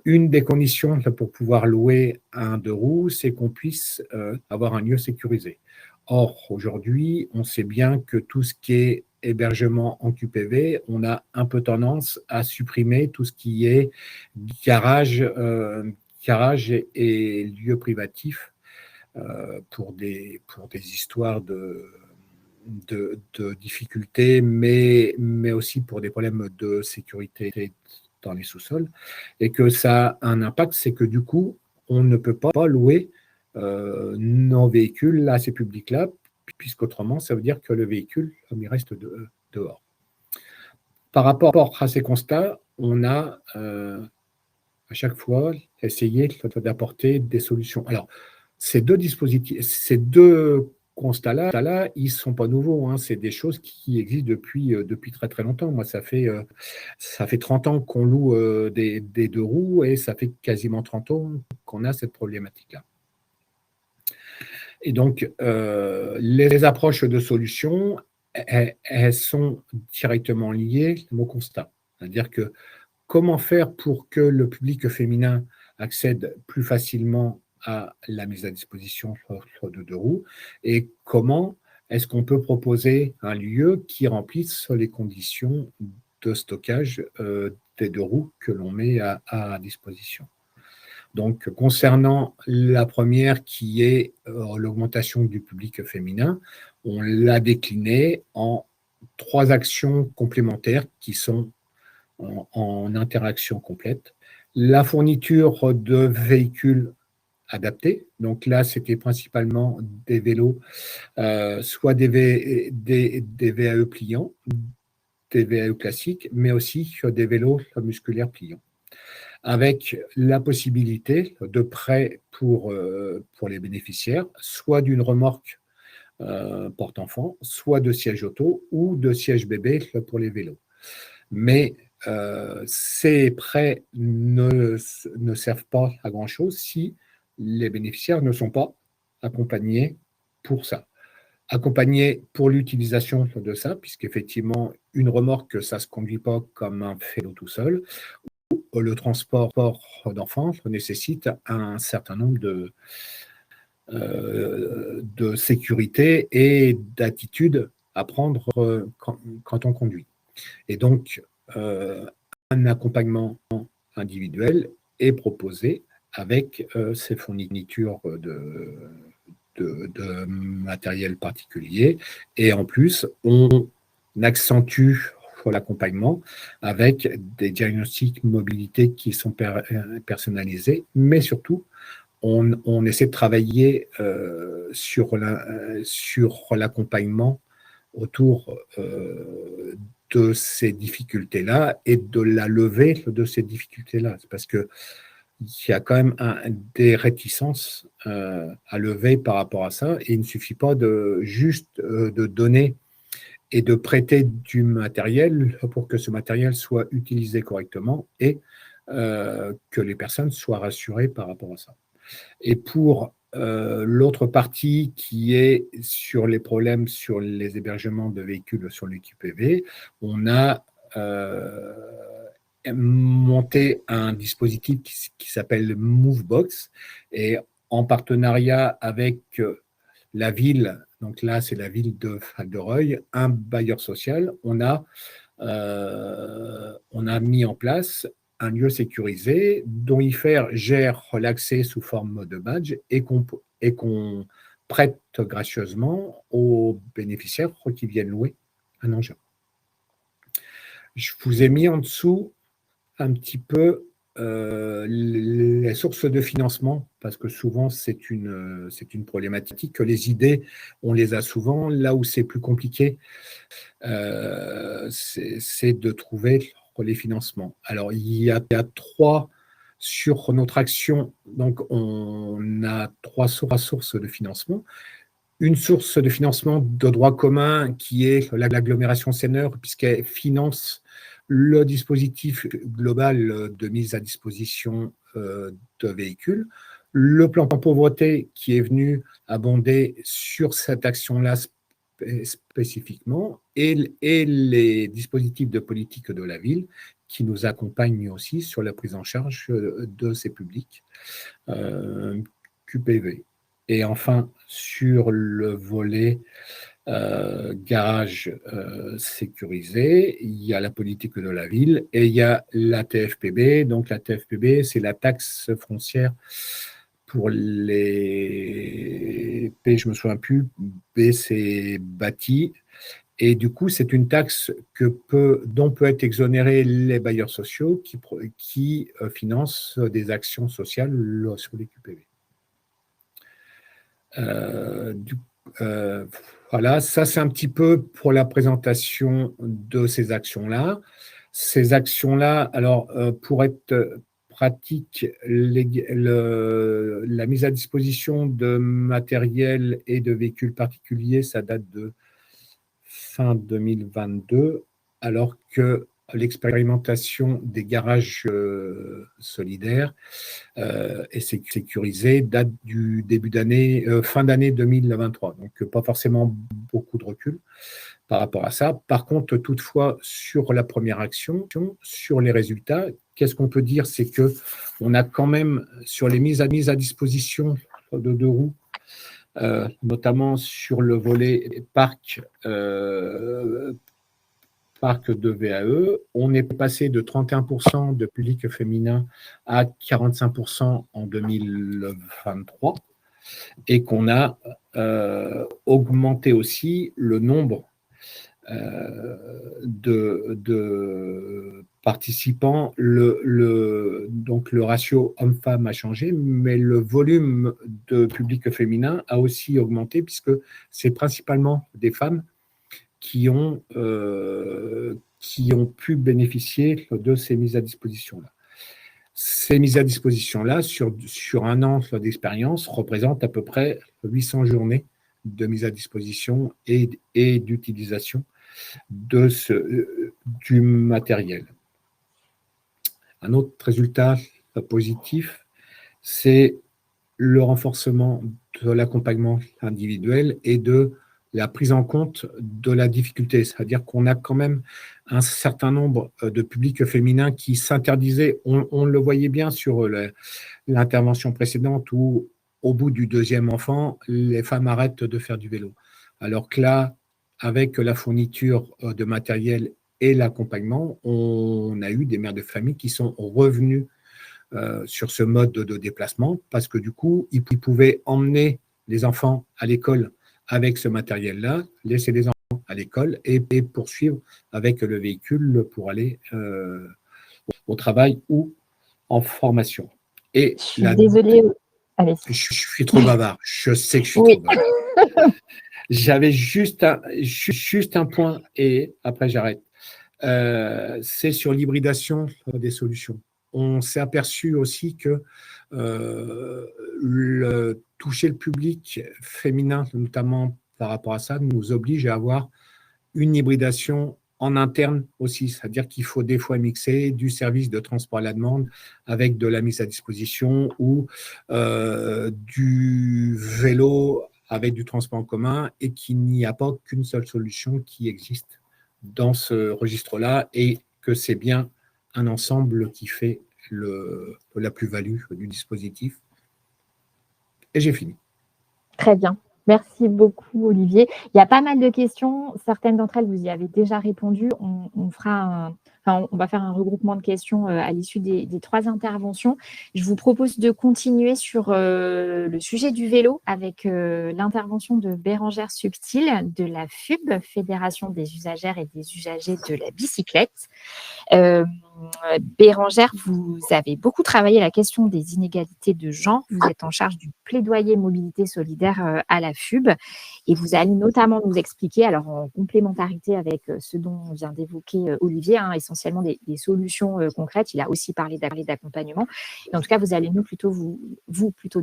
une des conditions pour pouvoir louer un 2 roues, c'est qu'on puisse avoir un lieu sécurisé. Or, aujourd'hui, on sait bien que tout ce qui est hébergement en QPV, on a un peu tendance à supprimer tout ce qui est garage et lieux privatifs pour des histoires de difficultés, mais aussi pour des problèmes de sécurité dans les sous-sols, et que ça a un impact, c'est que du coup, on ne peut pas louer nos véhicules à ces publics-là, puisqu'autrement, ça veut dire que le véhicule, il reste dehors. Par rapport à ces constats, on a à chaque fois essayé d'apporter des solutions. Alors, ces 2 dispositifs, ces 2 constats-là, ils ne sont pas nouveaux, hein, c'est des choses qui existent depuis très très longtemps. Moi, ça fait 30 ans qu'on loue des 2 roues et ça fait quasiment 30 ans qu'on a cette problématique-là. Et donc, les approches de solutions, elles sont directement liées au constat. C'est-à-dire que comment faire pour que le public féminin accède plus facilement à la mise à disposition de 2 roues et comment est-ce qu'on peut proposer un lieu qui remplisse les conditions de stockage des 2 roues que l'on met à disposition. Donc, concernant la première qui est l'augmentation du public féminin, on l'a déclinée en 3 actions complémentaires qui sont en interaction complète. La fourniture de véhicules adaptés, donc là c'était principalement des vélos, soit des VAE pliants, des VAE classiques, mais aussi des vélos musculaires pliants, avec la possibilité de prêt pour les bénéficiaires, soit d'une remorque porte-enfants, soit de siège auto ou de siège bébé pour les vélos. Mais ces prêts ne servent pas à grand-chose si les bénéficiaires ne sont pas accompagnés pour ça. Accompagnés pour l'utilisation de ça, puisqu'effectivement, une remorque, ça ne se conduit pas comme un vélo tout seul. Le transport d'enfants nécessite un certain nombre de sécurité et d'attitude à prendre quand on conduit. Et donc, un accompagnement individuel est proposé avec ces fournitures de matériel particulier. Et en plus, on accentue l'accompagnement avec des diagnostics mobilité qui sont personnalisés, mais surtout, on essaie de travailler sur l'accompagnement autour de ces difficultés-là et de la levée de ces difficultés-là. Parce qu'il y a quand même des réticences à lever par rapport à ça, et il ne suffit pas juste de donner et de prêter du matériel pour que ce matériel soit utilisé correctement et que les personnes soient rassurées par rapport à ça. Et pour l'autre partie qui est sur les problèmes sur les hébergements de véhicules sur les QPV, on a monté un dispositif qui s'appelle Movebox, et en partenariat avec la ville, donc là c'est la ville de Val-de-Reuil, un bailleur social, on a mis en place un lieu sécurisé dont IFER gère l'accès sous forme de badge et qu'on prête gracieusement aux bénéficiaires qui viennent louer un engin. Je vous ai mis en dessous un petit peu les sources de financement, parce que souvent c'est une problématique. Les idées, on les a souvent. Là où c'est plus compliqué, c'est de trouver les financements. Alors, il y a trois sur notre action. Donc, on a trois sources de financement. Une source de financement de droit commun qui est l'agglomération Seineur, puisqu'elle finance le dispositif global de mise à disposition de véhicules. Le plan pauvreté qui est venu abonder sur cette action-là spécifiquement, et les dispositifs de politique de la ville qui nous accompagnent aussi sur la prise en charge de ces publics QPV. Et enfin, sur le volet garage sécurisé, il y a la politique de la ville et il y a la TFPB. Donc la TFPB, c'est la taxe foncière pour les P, je ne me souviens plus, B c'est bâti. Et du coup, c'est une taxe dont peut être exonérés les bailleurs sociaux qui financent des actions sociales sur les QPV. Voilà, ça c'est un petit peu pour la présentation de ces actions-là. Ces actions-là, alors pour être pratique, la mise à disposition de matériel et de véhicules particuliers, ça date de fin 2022, alors que l'expérimentation des garages solidaires et sécurisée date du début d'année, fin d'année 2023. Donc, pas forcément beaucoup de recul par rapport à ça. Par contre, toutefois, sur la première action, sur les résultats, qu'est-ce qu'on peut dire? C'est qu'on a quand même, sur les mises à disposition de deux roues, notamment sur le volet parc de VAE, on est passé de 31% de public féminin à 45% en 2023 et qu'on a augmenté aussi le nombre de participants. Donc le ratio homme-femme a changé, mais le volume de public féminin a aussi augmenté puisque c'est principalement des femmes qui ont pu bénéficier de ces mises à disposition-là. Ces mises à disposition-là, sur un an d'expérience, représentent à peu près 800 journées de mise à disposition et d'utilisation du matériel. Un autre résultat positif, c'est le renforcement de l'accompagnement individuel et de la prise en compte de la difficulté, c'est-à-dire qu'on a quand même un certain nombre de publics féminins qui s'interdisaient. On le voyait bien sur l'intervention précédente où, au bout du deuxième enfant, les femmes arrêtent de faire du vélo. Alors que là, avec la fourniture de matériel et l'accompagnement, on a eu des mères de famille qui sont revenues sur ce mode de déplacement parce que du coup, ils pouvaient emmener les enfants à l'école avec ce matériel-là, laisser les enfants à l'école et poursuivre avec le véhicule pour aller au travail ou en formation. Et je suis désolée. Allez. Je suis trop bavard. Je sais que je suis trop bavard. J'avais juste un point et après j'arrête. C'est sur l'hybridation des solutions. On s'est aperçu aussi que toucher le public féminin, notamment par rapport à ça, nous oblige à avoir une hybridation en interne aussi, c'est-à-dire qu'il faut des fois mixer du service de transport à la demande avec de la mise à disposition ou du vélo avec du transport en commun et qu'il n'y a pas qu'une seule solution qui existe dans ce registre-là et que c'est bien un ensemble qui fait la plus-value du dispositif. Et j'ai fini. Très bien. Merci beaucoup, Olivier. Il y a pas mal de questions. Certaines d'entre elles, vous y avez déjà répondu. On va faire un regroupement de questions à l'issue des 3 interventions. Je vous propose de continuer sur le sujet du vélo avec l'intervention de Bérangère Subtil de la FUB, Fédération des usagères et des usagers de la bicyclette. Bérangère, vous avez beaucoup travaillé la question des inégalités de genre. Vous êtes en charge du plaidoyer mobilité solidaire à la FUB et vous allez notamment nous expliquer, alors en complémentarité avec ce dont vient d'évoquer Olivier, essentiellement des solutions concrètes. Il a aussi parlé d'accompagnement. En tout cas, vous allez nous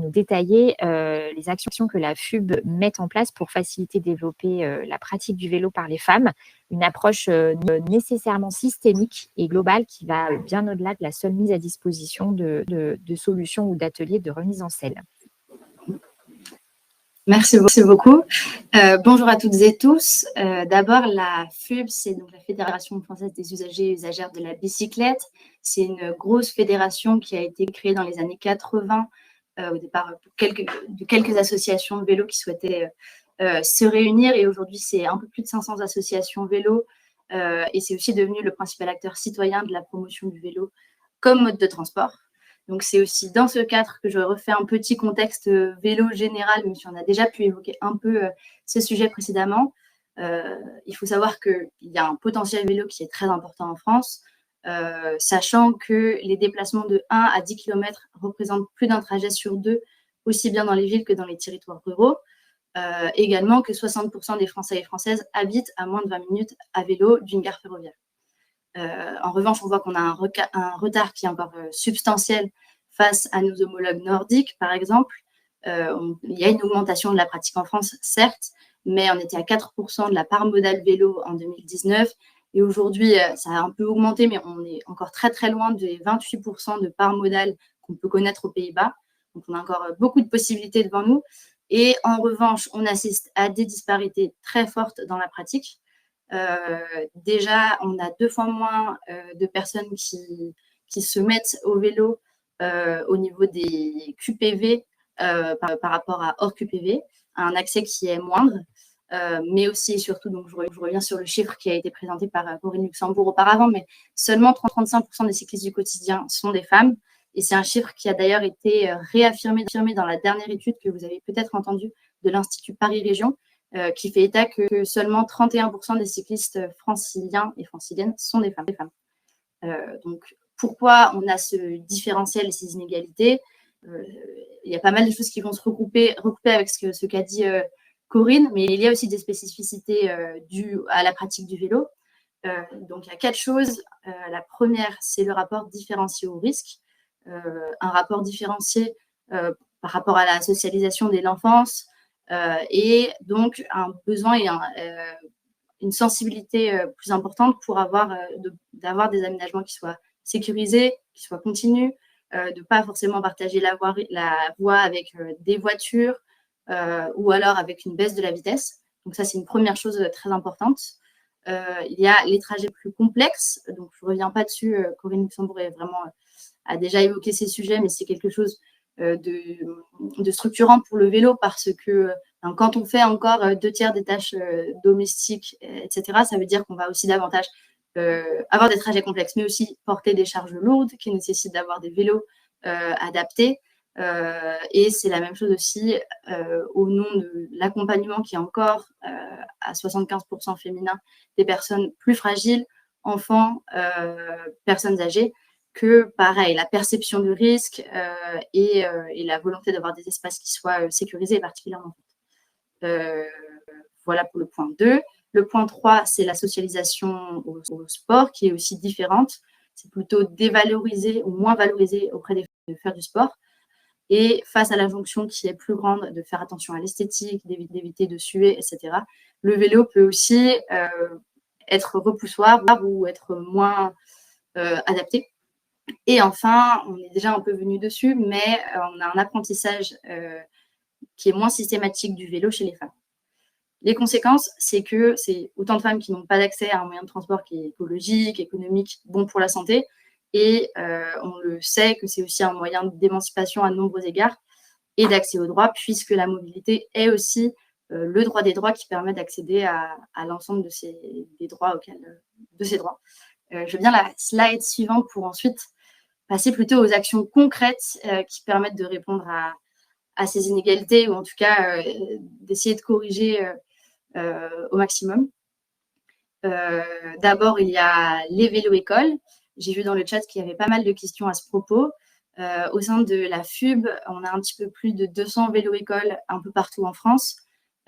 détailler les actions que la FUB met en place pour faciliter, développer la pratique du vélo par les femmes, une approche nécessairement systémique et globale qui va bien au-delà de la seule mise à disposition de solutions ou d'ateliers de remise en selle. Merci beaucoup. Bonjour à toutes et tous. D'abord, la FUB, c'est donc la Fédération française des usagers et usagères de la bicyclette. C'est une grosse fédération qui a été créée dans les années 80, au départ de quelques associations de vélo qui souhaitaient se réunir. Et aujourd'hui, c'est un peu plus de 500 associations vélo. Et c'est aussi devenu le principal acteur citoyen de la promotion du vélo comme mode de transport. Donc, c'est aussi dans ce cadre que je refais un petit contexte vélo général, même si on a déjà pu évoquer un peu ce sujet précédemment. Il faut savoir qu'il y a un potentiel vélo qui est très important en France, sachant que les déplacements de 1 à 10 km représentent plus d'un trajet sur 2, aussi bien dans les villes que dans les territoires ruraux. Également que 60% des Français et Françaises habitent à moins de 20 minutes à vélo d'une gare ferroviaire. En revanche, on voit qu'on a un retard qui est encore substantiel face à nos homologues nordiques, par exemple. Il y a une augmentation de la pratique en France, certes, mais on était à 4% de la part modale vélo en 2019. Et aujourd'hui, ça a un peu augmenté, mais on est encore très, très loin des 28% de part modale qu'on peut connaître aux Pays-Bas. Donc, on a encore beaucoup de possibilités devant nous. Et en revanche, on assiste à des disparités très fortes dans la pratique. Déjà, on a 2 fois moins de personnes qui se mettent au vélo au niveau des QPV par rapport à hors QPV, un accès qui est moindre, mais aussi et surtout, donc je reviens sur le chiffre qui a été présenté par Corinne Luxembourg auparavant, mais seulement 35% des cyclistes du quotidien sont des femmes. Et c'est un chiffre qui a d'ailleurs été réaffirmé dans la dernière étude que vous avez peut-être entendue de l'Institut Paris Région, qui fait état que seulement 31% des cyclistes franciliens et franciliennes sont des femmes. Donc, pourquoi on a ce différentiel et ces inégalités? Il y a pas mal de choses qui vont se regrouper avec ce qu'a dit Corinne, mais il y a aussi des spécificités dues à la pratique du vélo. Donc, il y a 4 choses. La première, c'est le rapport différencié au risque. Un rapport différencié par rapport à la socialisation dès l'enfance et donc un besoin et une sensibilité plus importante pour d'avoir des aménagements qui soient sécurisés, qui soient continus, de ne pas forcément partager la voie avec des voitures ou alors avec une baisse de la vitesse. Donc ça, c'est une première chose très importante. Il y a les trajets plus complexes, donc je ne reviens pas dessus, Corinne Luxembourg a déjà évoqué ces sujets, mais c'est quelque chose de structurant pour le vélo parce que quand on fait encore 2/3 des tâches domestiques, etc., ça veut dire qu'on va aussi davantage avoir des trajets complexes, mais aussi porter des charges lourdes qui nécessitent d'avoir des vélos adaptés. Et c'est la même chose aussi au nom de l'accompagnement qui est encore à 75% féminin des personnes plus fragiles, enfants, personnes âgées, que pareil, la perception du risque et la volonté d'avoir des espaces qui soient sécurisés est particulièrement forte. Voilà pour le point 2. Le point 3, c'est la socialisation au sport qui est aussi différente. C'est plutôt dévalorisé ou moins valorisé auprès des femmes de faire du sport. Et face à l'injonction qui est plus grande de faire attention à l'esthétique, d'éviter de suer, etc., le vélo peut aussi être repoussoir ou être moins adapté. Et enfin, on est déjà un peu venu dessus, mais on a un apprentissage qui est moins systématique du vélo chez les femmes. Les conséquences, c'est que c'est autant de femmes qui n'ont pas d'accès à un moyen de transport qui est écologique, économique, bon pour la santé, Et on le sait que c'est aussi un moyen d'émancipation à de nombreux égards et d'accès aux droits, puisque la mobilité est aussi le droit des droits qui permet d'accéder à l'ensemble de ces droits. Je veux bien la slide suivante pour ensuite passer plutôt aux actions concrètes qui permettent de répondre à ces inégalités, ou en tout cas d'essayer de corriger au maximum. D'abord, il y a les vélos-écoles. J'ai vu dans le chat qu'il y avait pas mal de questions à ce propos. Au sein de la FUB, on a un petit peu plus de 200 vélos-écoles un peu partout en France.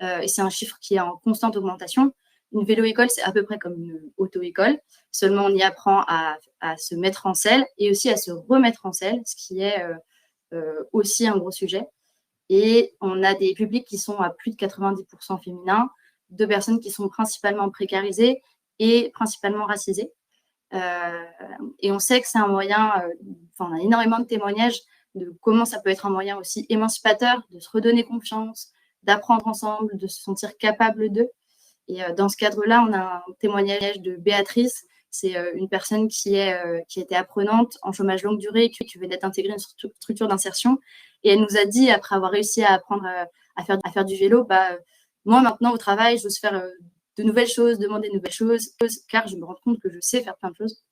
Et c'est un chiffre qui est en constante augmentation. Une vélo-école, c'est à peu près comme une auto-école. Seulement, on y apprend à se mettre en selle et aussi à se remettre en selle, ce qui est aussi un gros sujet. Et on a des publics qui sont à plus de 90% féminins, de personnes qui sont principalement précarisées et principalement racisées. Et on sait que c'est un moyen, on a énormément de témoignages de comment ça peut être un moyen aussi émancipateur, de se redonner confiance, d'apprendre ensemble, de se sentir capable d'eux. Et dans ce cadre-là, on a un témoignage de Béatrice. C'est une personne qui était apprenante en chômage longue durée, qui venait d'intégrer une structure d'insertion. Et elle nous a dit, après avoir réussi à apprendre à faire du vélo, moi maintenant au travail, j'ose faire de nouvelles choses, demander de nouvelles choses, car je me rends compte que je sais faire plein de choses.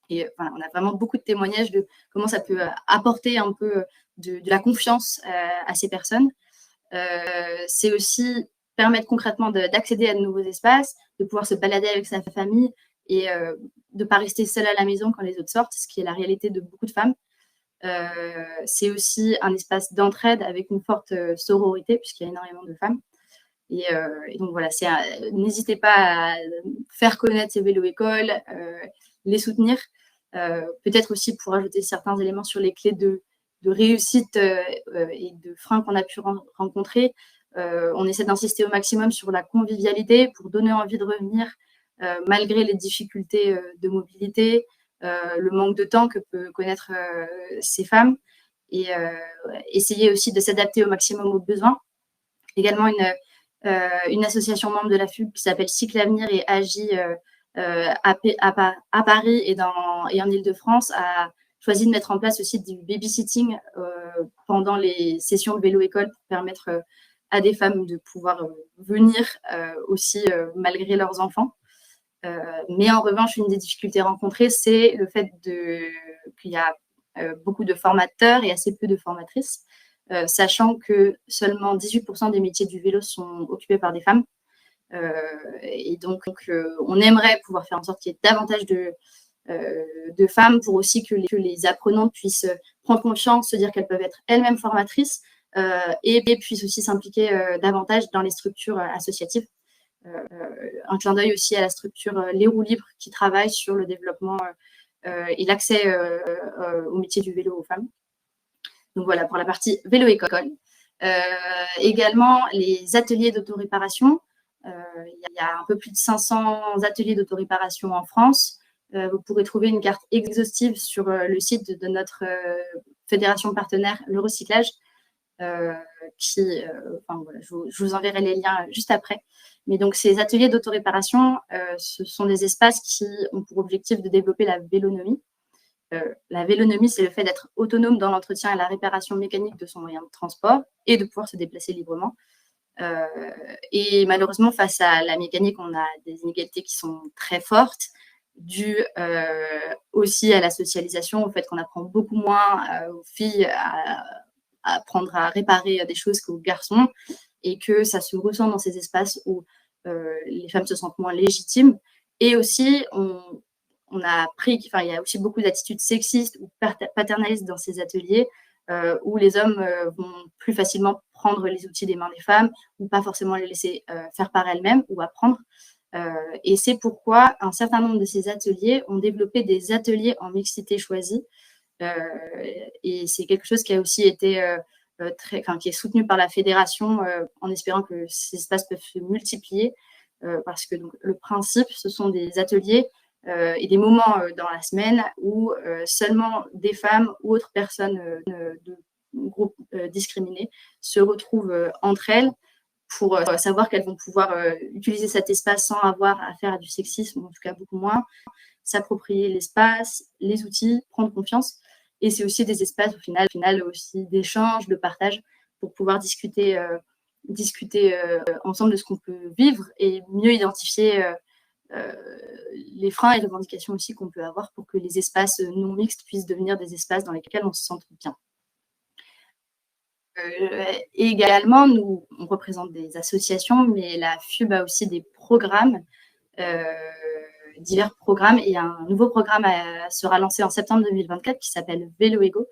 Et voilà, on a vraiment beaucoup de témoignages de comment ça peut apporter un peu de la confiance à ces personnes. C'est aussi permettre concrètement d'accéder à de nouveaux espaces, de pouvoir se balader avec sa famille et de ne pas rester seule à la maison quand les autres sortent, ce qui est la réalité de beaucoup de femmes. C'est aussi un espace d'entraide avec une forte sororité, puisqu'il y a énormément de femmes. Et donc voilà, n'hésitez pas à faire connaître ces vélos-écoles, les soutenir. Peut-être aussi pour ajouter certains éléments sur les clés de réussite et de freins qu'on a pu rencontrer. On essaie d'insister au maximum sur la convivialité pour donner envie de revenir malgré les difficultés de mobilité, le manque de temps que peut connaître ces femmes, et essayer aussi de s'adapter au maximum aux besoins. Également une association membre de la FUB qui s'appelle Cycle Avenir et agit à Paris et en Île-de-France a choisi de mettre en place aussi du babysitting pendant les sessions de vélo-école pour permettre à des femmes de pouvoir venir aussi malgré leurs enfants. Mais en revanche, une des difficultés rencontrées, c'est le fait qu'il y a beaucoup de formateurs et assez peu de formatrices, sachant que seulement 18% des métiers du vélo sont occupés par des femmes. Et donc, on aimerait pouvoir faire en sorte qu'il y ait davantage de femmes pour aussi que les apprenantes puissent prendre confiance, se dire qu'elles peuvent être elles-mêmes formatrices et puissent aussi s'impliquer davantage dans les structures associatives. Un clin d'œil aussi à la structure Les Roues Libres qui travaille sur le développement et l'accès au métier du vélo aux femmes. Donc voilà pour la partie vélo-école. Également, les ateliers d'autoréparation. Il y a un peu plus de 500 ateliers d'autoréparation en France. Vous pourrez trouver une carte exhaustive sur le site de notre fédération partenaire, le recyclage, voilà, je vous enverrai les liens juste après. Mais donc, ces ateliers d'autoréparation, ce sont des espaces qui ont pour objectif de développer la vélonomie. La vélonomie, c'est le fait d'être autonome dans l'entretien et la réparation mécanique de son moyen de transport et de pouvoir se déplacer librement. Et malheureusement, face à la mécanique, on a des inégalités qui sont très fortes, dues aussi à la socialisation, au fait qu'on apprend beaucoup moins aux filles à apprendre à réparer des choses qu'aux garçons, et que ça se ressent dans ces espaces où les femmes se sentent moins légitimes. Et aussi, on a appris il y a aussi beaucoup d'attitudes sexistes ou paternalistes dans ces ateliers où les hommes vont plus facilement prendre les outils des mains des femmes ou pas forcément les laisser faire par elles-mêmes ou apprendre. Et c'est pourquoi un certain nombre de ces ateliers ont développé des ateliers en mixité choisie. Et c'est quelque chose qui a aussi été qui est soutenu par la fédération en espérant que ces espaces peuvent se multiplier parce que donc, le principe, ce sont des ateliers et des moments dans la semaine où seulement des femmes ou autres personnes de groupes discriminés se retrouvent entre elles pour savoir qu'elles vont pouvoir utiliser cet espace sans avoir affaire à du sexisme, ou en tout cas beaucoup moins, s'approprier l'espace, les outils, prendre confiance. Et c'est aussi des espaces au final aussi d'échange, de partage pour pouvoir discuter ensemble de ce qu'on peut vivre et mieux identifier les freins et revendications aussi qu'on peut avoir pour que les espaces non mixtes puissent devenir des espaces dans lesquels on se sente bien. Également, nous, on représente des associations, mais la FUB a aussi des programmes, divers programmes, et un nouveau programme sera lancé en septembre 2024 qui s'appelle Vélo Ego,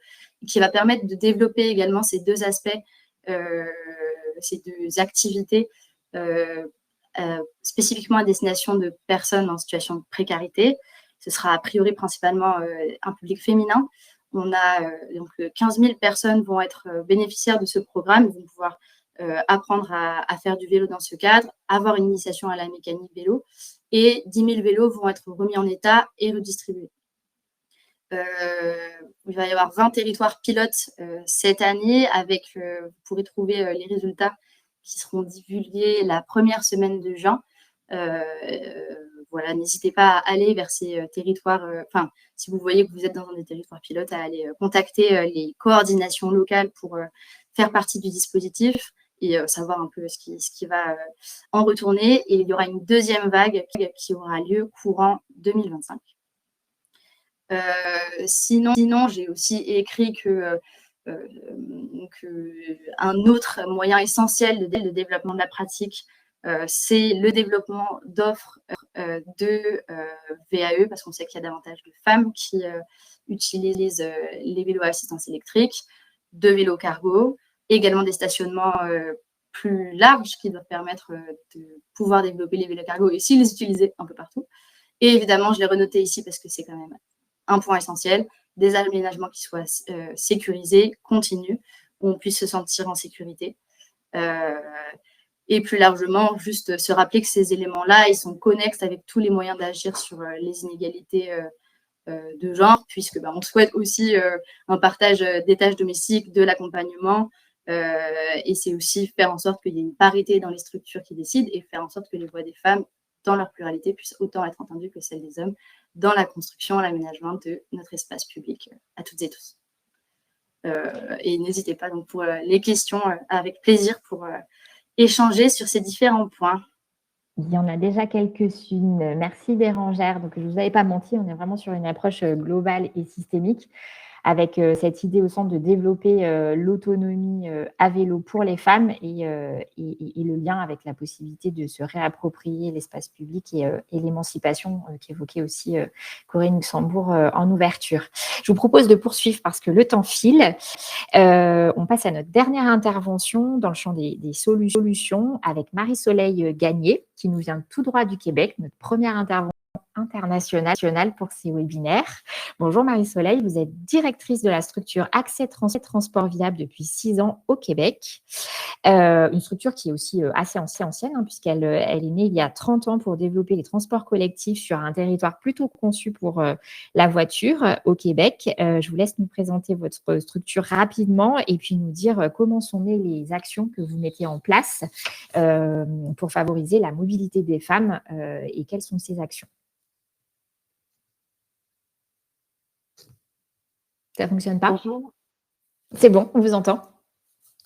qui va permettre de développer également ces deux aspects, ces deux activités spécifiquement à destination de personnes en situation de précarité. Ce sera a priori principalement un public féminin. On a donc 15 000 personnes vont être bénéficiaires de ce programme, vont pouvoir apprendre à faire du vélo dans ce cadre, avoir une initiation à la mécanique vélo, et 10 000 vélos vont être remis en état et redistribués. Il va y avoir 20 territoires pilotes cette année, vous pourrez trouver les résultats qui seront divulgués la première semaine de juin. Voilà, n'hésitez pas à aller vers ces territoires, si vous voyez que vous êtes dans un des territoires pilotes, à aller contacter les coordinations locales pour faire partie du dispositif et savoir un peu ce qui va en retourner. Et il y aura une deuxième vague qui aura lieu courant 2025. Sinon, j'ai aussi écrit que un autre moyen essentiel de développement de la pratique, c'est le développement d'offres de VAE, parce qu'on sait qu'il y a davantage de femmes qui utilisent les vélos à assistance électrique, de vélos cargo, également des stationnements plus larges qui doivent permettre de pouvoir développer les vélos cargo et aussi les utiliser un peu partout. Et évidemment, je l'ai renoté ici parce que c'est quand même un point essentiel, des aménagements qui soient sécurisés, continus, où on puisse se sentir en sécurité. Et plus largement, juste se rappeler que ces éléments-là, ils sont connexes avec tous les moyens d'agir sur les inégalités de genre, puisque on souhaite aussi un partage des tâches domestiques, de l'accompagnement, et c'est aussi faire en sorte qu'il y ait une parité dans les structures qui décident et faire en sorte que les voix des femmes, dans leur pluralité, puissent autant être entendues que celles des hommes dans la construction et l'aménagement de notre espace public à toutes et tous. Et n'hésitez pas donc pour les questions, avec plaisir pour échanger sur ces différents points. Il y en a déjà quelques-unes. Merci Bérangère. Donc, je ne vous avais pas menti, on est vraiment sur une approche globale et systémique avec cette idée au centre de développer l'autonomie à vélo pour les femmes et le lien avec la possibilité de se réapproprier l'espace public et l'émancipation qu'évoquait aussi Corinne Luxembourg en ouverture. Je vous propose de poursuivre parce que le temps file. On passe à notre dernière intervention dans le champ des solutions avec Marie-Soleil Gagné, qui nous vient tout droit du Québec, notre première intervention internationale pour ces webinaires. Bonjour Marie-Soleil, vous êtes directrice de la structure Accès Transport Viable depuis 6 ans au Québec. Une structure qui est aussi assez ancienne, puisqu'elle est née il y a 30 ans pour développer les transports collectifs sur un territoire plutôt conçu pour la voiture au Québec. Je vous laisse nous présenter votre structure rapidement et puis nous dire comment sont nées les actions que vous mettez en place pour favoriser la mobilité des femmes et quelles sont ces actions. Ça ne fonctionne pas? Bonjour. C'est bon, on vous entend.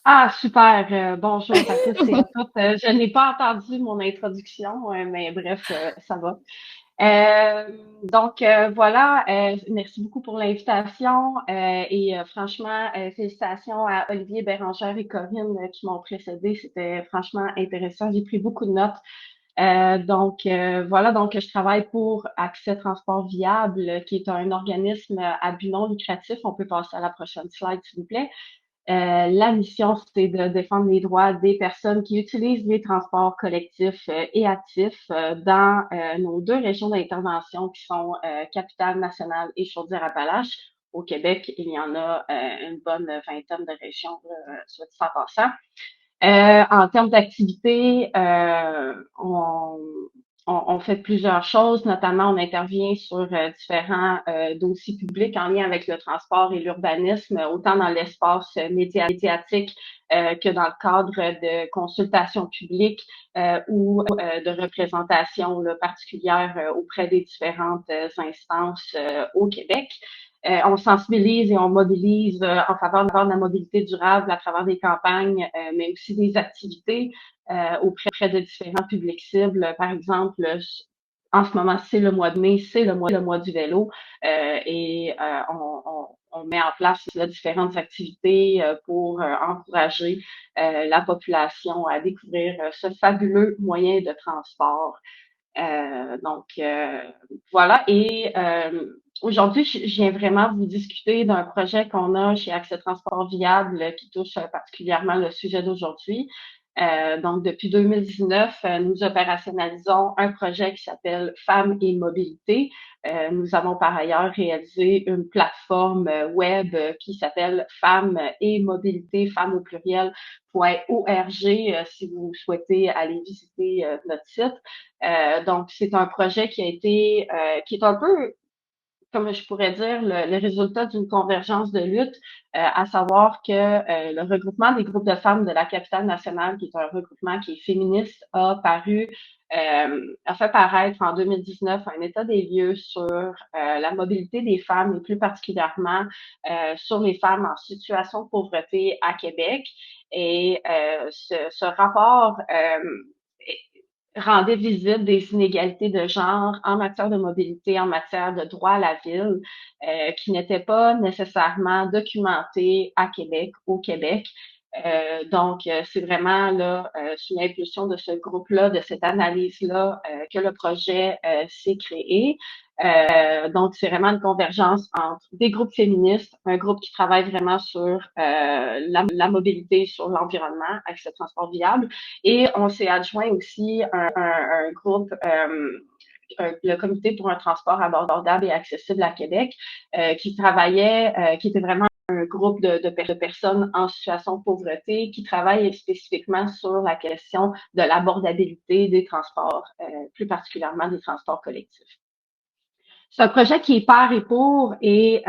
Ah, super. Bonjour à tous et à toutes. Je n'ai pas entendu mon introduction, mais bref, ça va. Donc, voilà, merci beaucoup pour l'invitation et franchement, félicitations à Olivier, Bérangère et Corinne qui m'ont précédé. C'était franchement intéressant. J'ai pris beaucoup de notes. Donc, voilà, donc je travaille pour Accès Transport Viable, qui est un organisme à but non lucratif. On peut passer à la prochaine slide, s'il vous plaît. La mission, c'est de défendre les droits des personnes qui utilisent les transports collectifs et actifs dans nos 2 régions d'intervention qui sont Capitale-Nationale et Chaudière-Appalaches. Au Québec, il y en a une bonne vingtaine de régions, soit dit en passant. En termes d'activité, on on fait plusieurs choses, notamment on intervient sur différents dossiers publics en lien avec le transport et l'urbanisme, autant dans l'espace médiatique que dans le cadre de consultations publiques ou de représentations particulières auprès des différentes instances au Québec. On sensibilise et on mobilise en faveur de la mobilité durable à travers des campagnes, mais aussi des activités auprès de différents publics cibles. Par exemple, en ce moment, c'est le mois de mai, c'est le mois du vélo et on met en place là, différentes activités pour encourager la population à découvrir ce fabuleux moyen de transport. Voilà. Et aujourd'hui, je viens vraiment vous discuter d'un projet qu'on a chez Accès Transport Viable qui touche particulièrement le sujet d'aujourd'hui. Donc, depuis 2019, nous opérationnalisons un projet qui s'appelle Femmes et Mobilité. Nous avons par ailleurs réalisé une plateforme web qui s'appelle Femmes et Mobilité, femmes au pluriel, .org, si vous souhaitez aller visiter notre site. Donc, c'est un projet qui a été, qui est un peu, comme je pourrais dire, le résultat d'une convergence de lutte, à savoir que le regroupement des groupes de femmes de la capitale nationale, qui est un regroupement qui est féministe, a fait paraître en 2019 un état des lieux sur la mobilité des femmes et plus particulièrement sur les femmes en situation de pauvreté à Québec. Et ce rapport rendait visible des inégalités de genre en matière de mobilité, en matière de droit à la ville, qui n'étaient pas nécessairement documentées à Québec, au Québec. Donc, c'est vraiment là, sous l'impulsion de ce groupe-là, de cette analyse-là, que le projet s'est créé. Donc, c'est vraiment une convergence entre des groupes féministes, un groupe qui travaille vraiment sur la mobilité, sur l'environnement, Accès Transport Viable, et on s'est adjoint aussi un groupe, le Comité pour un transport abordable et accessible à Québec, qui travaillait, qui était vraiment un groupe de personnes en situation de pauvreté qui travaille spécifiquement sur la question de l'abordabilité des transports, plus particulièrement des transports collectifs. C'est un projet qui est par et pour et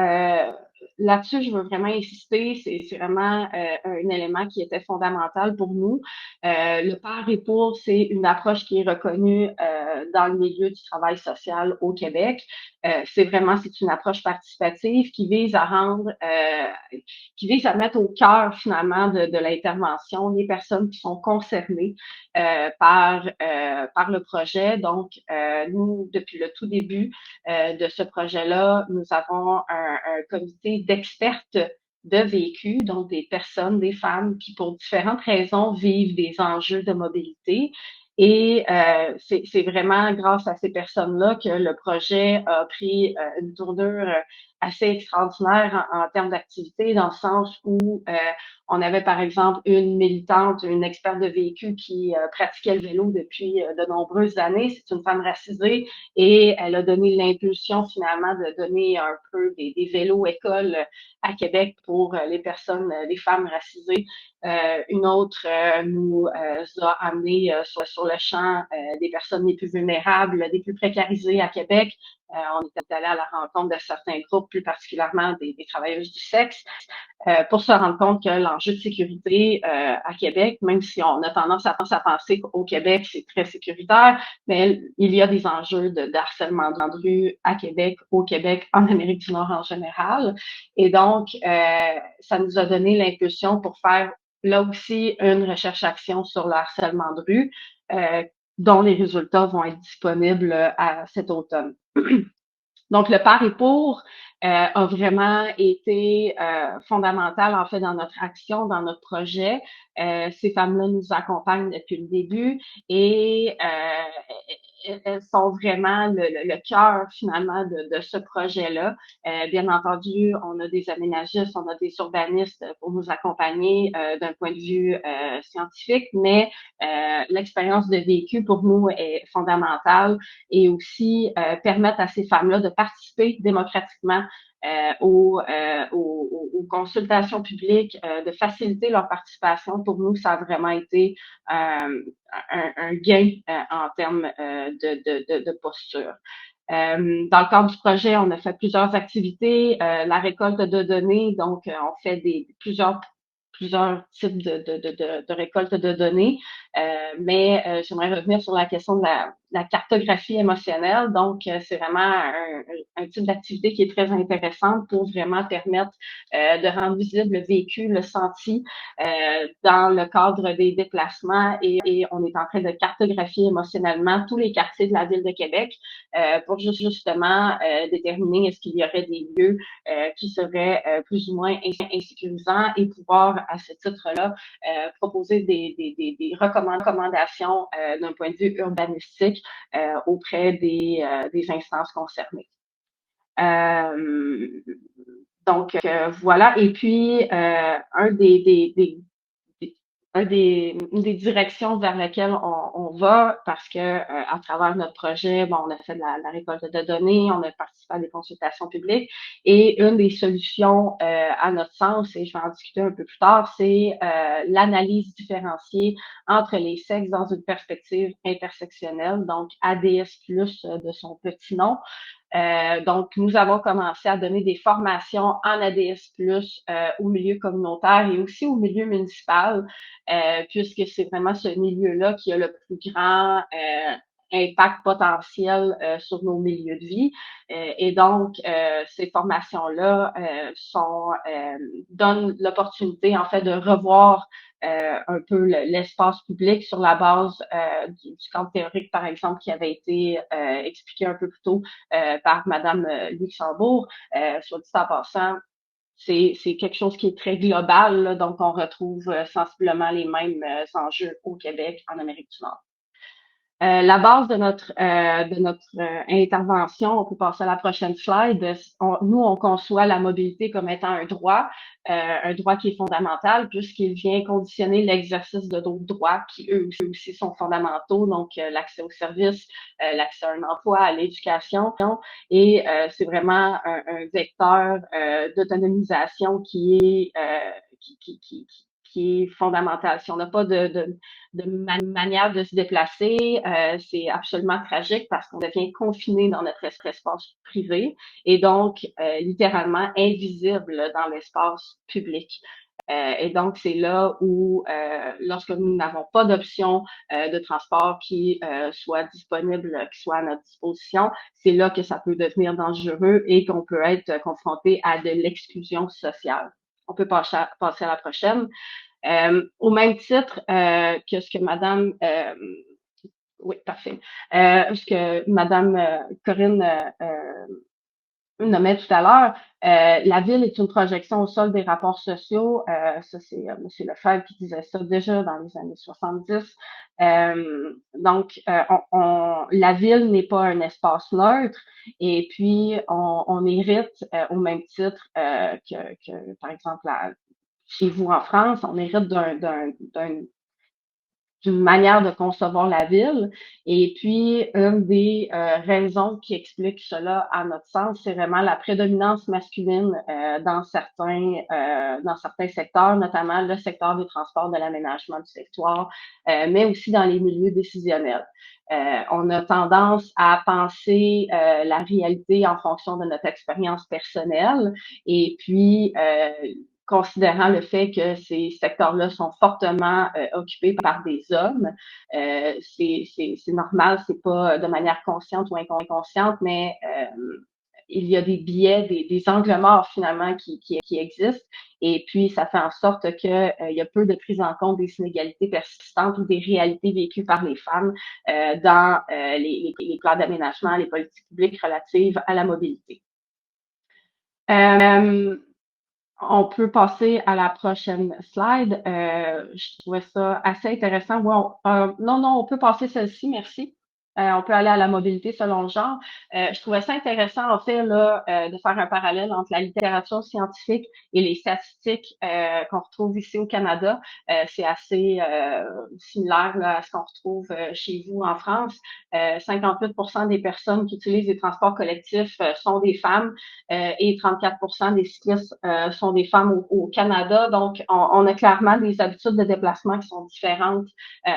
là-dessus, je veux vraiment insister, c'est vraiment un élément qui était fondamental pour nous. Le par et pour, c'est une approche qui est reconnue dans le milieu du travail social au Québec. C'est une approche participative qui vise à mettre au cœur finalement de l'intervention les personnes qui sont concernées par le projet. Donc, nous, depuis le tout début de ce projet-là, nous avons un comité d'expertes de vécu, donc des personnes, des femmes qui, pour différentes raisons, vivent des enjeux de mobilité. Et c'est vraiment grâce à ces personnes-là que le projet a pris une tournure assez extraordinaire en termes d'activité, dans le sens où on avait par exemple une militante, une experte de vécu qui pratiquait le vélo depuis de nombreuses années. C'est une femme racisée et elle a donné l'impulsion finalement de donner un peu des vélos écoles à Québec pour les personnes, les femmes racisées. Une autre nous a amené sur le champ des personnes les plus vulnérables, les plus précarisées à Québec. On est allé à la rencontre de certains groupes, plus particulièrement des travailleuses du sexe, pour se rendre compte que l'enjeu de sécurité à Québec, même si on a tendance à penser qu'au Québec, c'est très sécuritaire, mais il y a des enjeux de harcèlement de rue à Québec, au Québec, en Amérique du Nord en général. Et donc, ça nous a donné l'impulsion pour faire là aussi une recherche-action sur le harcèlement de rue, dont les résultats vont être disponibles à cet automne. Donc, le par et pour a vraiment été fondamental, en fait, dans notre action, dans notre projet. Ces femmes-là nous accompagnent depuis le début et elles sont vraiment le cœur, finalement, de ce projet-là. Bien entendu, on a des aménagistes, on a des urbanistes pour nous accompagner d'un point de vue scientifique, mais l'expérience de vécu, pour nous, est fondamentale et aussi permettre à ces femmes-là de participer démocratiquement aux consultations publiques, de faciliter leur participation. Pour nous, ça a vraiment été un gain en termes de posture. Dans le cadre du projet, on a fait plusieurs activités, la récolte de données, donc on fait plusieurs types de récolte de données, mais j'aimerais revenir sur la question de la cartographie émotionnelle. Donc, c'est vraiment un type d'activité qui est très intéressante pour vraiment permettre de rendre visible le vécu, le senti dans le cadre des déplacements et on est en train de cartographier émotionnellement tous les quartiers de la ville de Québec pour justement déterminer est-ce qu'il y aurait des lieux qui seraient plus ou moins insécurisants et pouvoir, à ce titre-là, proposer des recommandations d'un point de vue urbanistique auprès des instances concernées. Donc, voilà. Et puis, une des directions vers lesquelles on va, parce que à travers notre projet, bon, on a fait de la récolte de données, on a participé à des consultations publiques, et une des solutions, à notre sens, et je vais en discuter un peu plus tard, c'est l'analyse différenciée entre les sexes dans une perspective intersectionnelle, donc ADS+, de son petit nom. Donc, nous avons commencé à donner des formations en ADS+, au milieu communautaire et aussi au milieu municipal, puisque c'est vraiment ce milieu-là qui a le plus grand impact potentiel sur nos milieux de vie. Et donc, ces formations-là donnent l'opportunité, en fait, de revoir un peu l'espace public sur la base du camp théorique, par exemple, qui avait été expliqué un peu plus tôt par Madame Luxembourg. Soit dit en passant, c'est quelque chose qui est très global, là, donc on retrouve sensiblement les mêmes enjeux au Québec, en Amérique du Nord. La base de notre intervention, on peut passer à la prochaine slide. Nous, on conçoit la mobilité comme étant un droit qui est fondamental puisqu'il vient conditionner l'exercice de d'autres droits qui eux aussi sont fondamentaux, donc l'accès aux services, l'accès à un emploi, à l'éducation. Et c'est vraiment un vecteur d'autonomisation qui est fondamental. Si on n'a pas de manière de se déplacer, c'est absolument tragique parce qu'on devient confiné dans notre espace privé et donc littéralement invisible dans l'espace public. Et donc, c'est là où, lorsque nous n'avons pas d'option de transport qui soit disponible, qui soit à notre disposition, c'est là que ça peut devenir dangereux et qu'on peut être confronté à de l'exclusion sociale. On peut passer à la prochaine. Au même titre que ce que Madame, oui, parfait, ce que Madame Corinne nommait tout à l'heure, la ville est une projection au sol des rapports sociaux. Ça, c'est M. Lefebvre qui disait ça déjà dans les années 70. Donc, la ville n'est pas un espace neutre et puis on hérite au même titre que par exemple, chez vous en France, on hérite d'une manière de concevoir la ville. Et puis, une des raisons qui explique cela, à notre sens, c'est vraiment la prédominance masculine dans certains secteurs, notamment le secteur des transports, de l'aménagement du territoire, mais aussi dans les milieux décisionnels. On a tendance à penser la réalité en fonction de notre expérience personnelle et puis considérant le fait que ces secteurs-là sont fortement occupés par des hommes. C'est normal, c'est pas de manière consciente ou inconsciente, mais il y a des biais, des angles morts finalement qui existent. Et puis, ça fait en sorte que il y a peu de prise en compte des inégalités persistantes ou des réalités vécues par les femmes dans les plans d'aménagement, les politiques publiques relatives à la mobilité. On peut passer à la prochaine slide. Je trouvais ça assez intéressant. Ouais, non, on peut passer celle-ci, merci. On peut aller à la mobilité selon le genre. Je trouvais ça intéressant, en fait, là, de faire un parallèle entre la littérature scientifique et les statistiques qu'on retrouve ici au Canada. C'est assez similaire là, à ce qu'on retrouve chez vous en France. 58% des personnes qui utilisent les transports collectifs sont des femmes et 34% des cyclistes sont des femmes au Canada. Donc, on a clairement des habitudes de déplacement qui sont différentes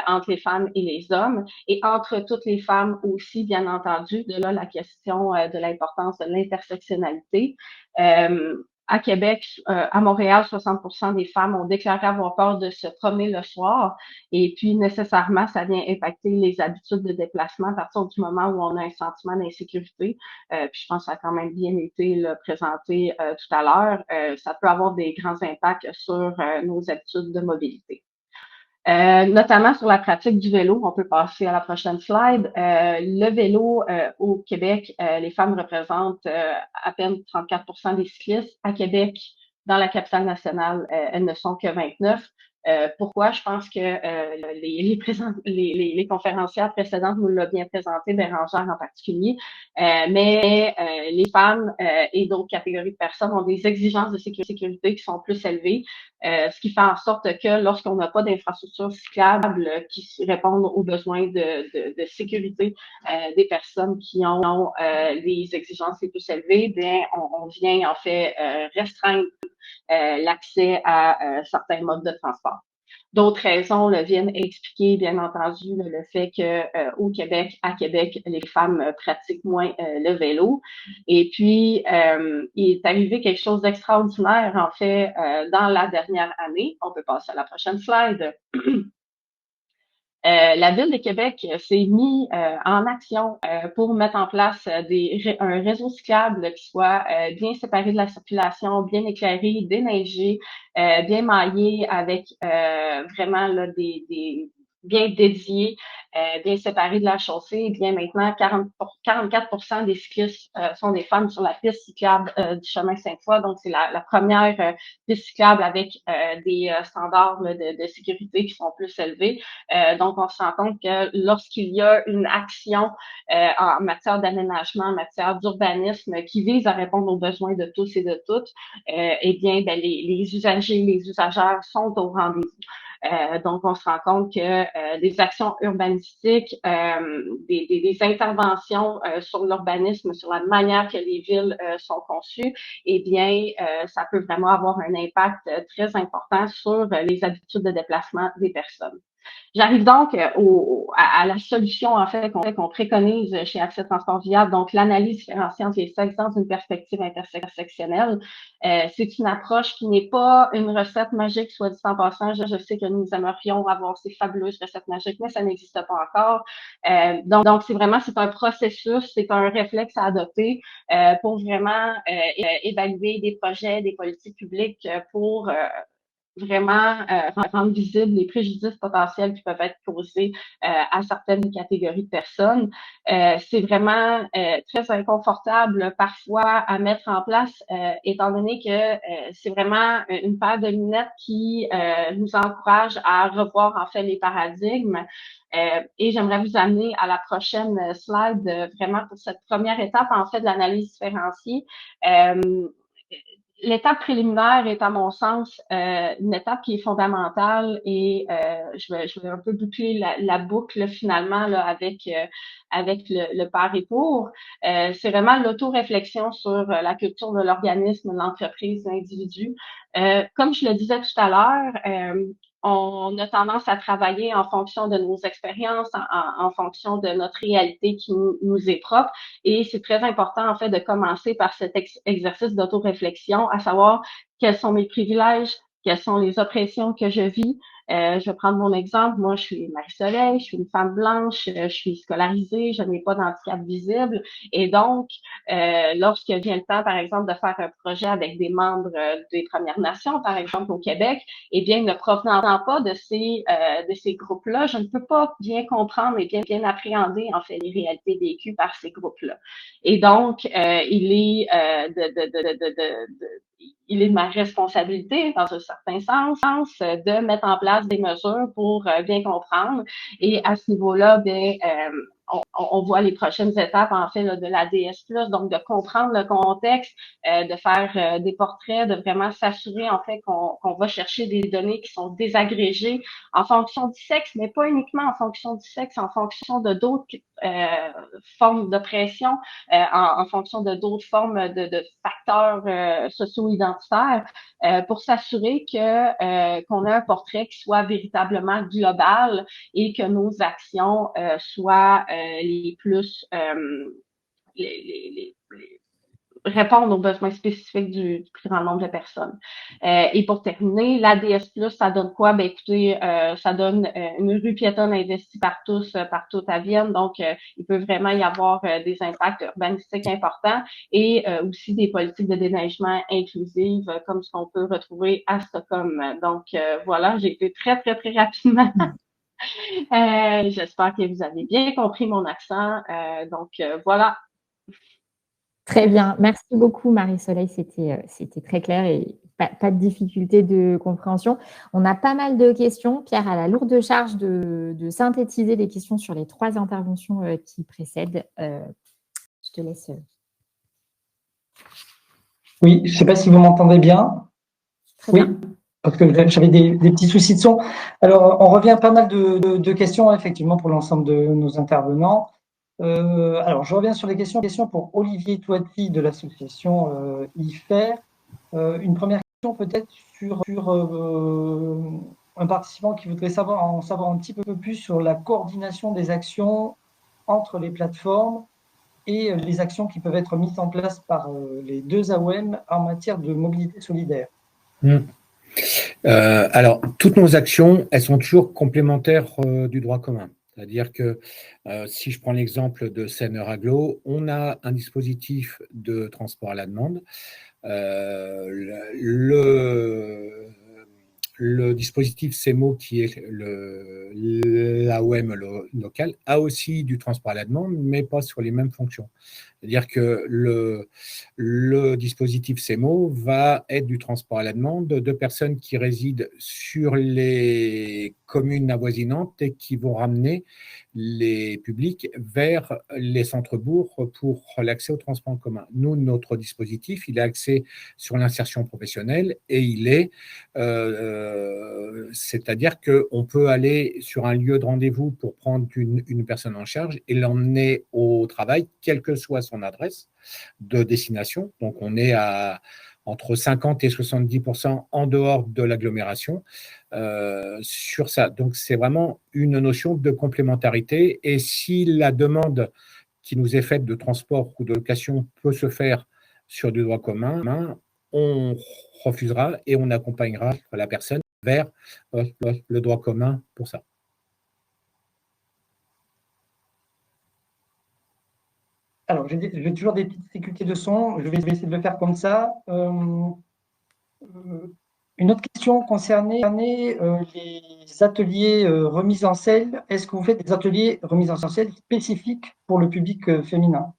entre les femmes et les hommes et entre toutes les femmes aussi, bien entendu. De là, la question de l'importance de l'intersectionnalité. À Québec, à Montréal, 60% des femmes ont déclaré avoir peur de se promener le soir. Et puis, nécessairement, ça vient impacter les habitudes de déplacement à partir du moment où on a un sentiment d'insécurité. Puis, je pense que ça a quand même bien été là, présenté tout à l'heure. Ça peut avoir des grands impacts sur nos habitudes de mobilité. Notamment sur la pratique du vélo. On peut passer à la prochaine slide. Le vélo au Québec, les femmes représentent à peine 34% des cyclistes. À Québec, dans la capitale nationale, elles ne sont que 29. Pourquoi? Je pense que les conférencières précédentes nous l'ont bien présenté, Bérangère en particulier, mais les femmes et d'autres catégories de personnes ont des exigences de sécurité qui sont plus élevées, ce qui fait en sorte que lorsqu'on n'a pas d'infrastructures cyclables qui répondent aux besoins de sécurité des personnes qui ont les exigences les plus élevées, bien, on vient en fait restreindre l'accès à certains modes de transport. D'autres raisons le viennent expliquer, bien entendu, le fait que au Québec, à Québec, les femmes pratiquent moins le vélo. Et puis, il est arrivé quelque chose d'extraordinaire, en fait, dans la dernière année. On peut passer à la prochaine slide. La Ville de Québec s'est mis en action pour mettre en place un réseau cyclable qui soit bien séparé de la circulation, bien éclairé, déneigé, bien maillé, avec vraiment là, bien dédié, bien séparé de la chaussée. Bien maintenant, 44% des cyclistes sont des femmes sur la piste cyclable du chemin Sainte-Foy. Donc, c'est la première piste cyclable avec des standards là, de sécurité qui sont plus élevés. Donc, on se rend compte que lorsqu'il y a une action en matière d'aménagement, en matière d'urbanisme qui vise à répondre aux besoins de tous et de toutes, eh bien, ben, les usagers, les usagères sont au rendez-vous. Donc, on se rend compte que des actions urbanistiques, des interventions sur l'urbanisme, sur la manière que les villes sont conçues, eh bien, ça peut vraiment avoir un impact très important sur les habitudes de déplacement des personnes. J'arrive donc à la solution en fait qu'on préconise chez Accès Transport Viable, donc l'analyse différenciée entre les sexes dans une perspective intersectionnelle. C'est une approche qui n'est pas une recette magique, soit dit en passant. Je sais que nous aimerions avoir ces fabuleuses recettes magiques, mais ça n'existe pas encore. Donc c'est un processus, c'est un réflexe à adopter pour vraiment évaluer des projets, des politiques publiques pour vraiment rendre visibles les préjudices potentiels qui peuvent être causés à certaines catégories de personnes. C'est vraiment très inconfortable parfois à mettre en place, étant donné que c'est vraiment une paire de lunettes qui nous encourage à revoir en fait les paradigmes. Et j'aimerais vous amener à la prochaine slide, vraiment pour cette première étape en fait de l'analyse différenciée. L'étape préliminaire est, à mon sens, une étape qui est fondamentale et je vais un peu boucler la boucle finalement là, avec le par et pour. C'est vraiment l'auto-réflexion sur la culture de l'organisme, l'entreprise, l'individu. Comme je le disais tout à l'heure, on a tendance à travailler en fonction de nos expériences, en fonction de notre réalité qui nous est propre. Et c'est très important, en fait, de commencer par cet exercice d'auto-réflexion, à savoir quels sont mes privilèges, quelles sont les oppressions que je vis. Je vais prendre mon exemple. Moi, je suis Marie-Soleil, je suis une femme blanche, je suis scolarisée, je n'ai pas d'handicap visible. Et donc, lorsque vient le temps, par exemple, de faire un projet avec des membres des Premières Nations, par exemple, au Québec, eh bien, ne provenant pas de ces groupes-là, je ne peux pas bien comprendre et bien appréhender, en fait, les réalités vécues par ces groupes-là. Et donc, il est de ma responsabilité, dans un certain sens, de mettre en place des mesures pour bien comprendre. Et à ce niveau-là, bien, on voit les prochaines étapes, en fait, là, de la DS+, donc de comprendre le contexte, de faire des portraits, de vraiment s'assurer, en fait, qu'on va chercher des données qui sont désagrégées en fonction du sexe, mais pas uniquement en fonction du sexe, en fonction de d'autres formes d'oppression, en fonction de d'autres formes de facteurs socio-identitaires, pour s'assurer que qu'on a un portrait qui soit véritablement global et que nos actions soient les plus répondre aux besoins spécifiques du plus grand nombre de personnes. Et pour terminer, l'ADS+, ça donne quoi? Ben écoutez, ça donne une rue piétonne investie par tous, partout à Vienne. Donc, il peut vraiment y avoir des impacts urbanistiques importants et aussi des politiques de déneigement inclusives, comme ce qu'on peut retrouver à Stockholm. Donc, voilà, j'ai été très, très, très rapidement. J'espère que vous avez bien compris mon accent. Donc, voilà. Très bien. Merci beaucoup, Marie-Soleil. C'était très clair et pas de difficulté de compréhension. On a pas mal de questions. Pierre a la lourde charge de synthétiser les questions sur les 3 interventions qui précèdent. Je te laisse. Oui, je ne sais pas si vous m'entendez bien. Très Oui, bien. parce que j'avais des petits soucis de son. Alors, on revient à pas mal de questions, effectivement, pour l'ensemble de nos intervenants. Alors, je reviens sur les questions pour Olivier Toiti de l'association IFER. Une première question peut-être sur un participant qui voudrait en savoir un petit peu plus sur la coordination des actions entre les plateformes et les actions qui peuvent être mises en place par les 2 AOM en matière de mobilité solidaire. Alors, toutes nos actions, elles sont toujours complémentaires du droit commun. C'est-à-dire que si je prends l'exemple de Seine-Aglo, on a un dispositif de transport à la demande. Le dispositif CEMO, qui est l'AOM local, a aussi du transport à la demande, mais pas sur les mêmes fonctions. C'est-à-dire que le dispositif CEMO va être du transport à la demande de personnes qui résident sur les communes avoisinantes et qui vont ramener les publics vers les centres-bourgs pour l'accès au transport en commun. Nous, notre dispositif, il est axé sur l'insertion professionnelle et il est, c'est-à-dire qu'on peut aller sur un lieu de rendez-vous pour prendre une personne en charge et l'emmener au travail, quelle que soit son adresse de destination. Donc, on est à entre 50 et 70% en dehors de l'agglomération sur ça. Donc, c'est vraiment une notion de complémentarité. Et si la demande qui nous est faite de transport ou de location peut se faire sur du droit commun, on refusera et on accompagnera la personne vers le droit commun pour ça. Alors, j'ai toujours des petites difficultés de son. Je vais essayer de le faire comme ça. Une autre question concernait les ateliers remise en selle. Est-ce que vous faites des ateliers remise en selle spécifiques pour le public féminin?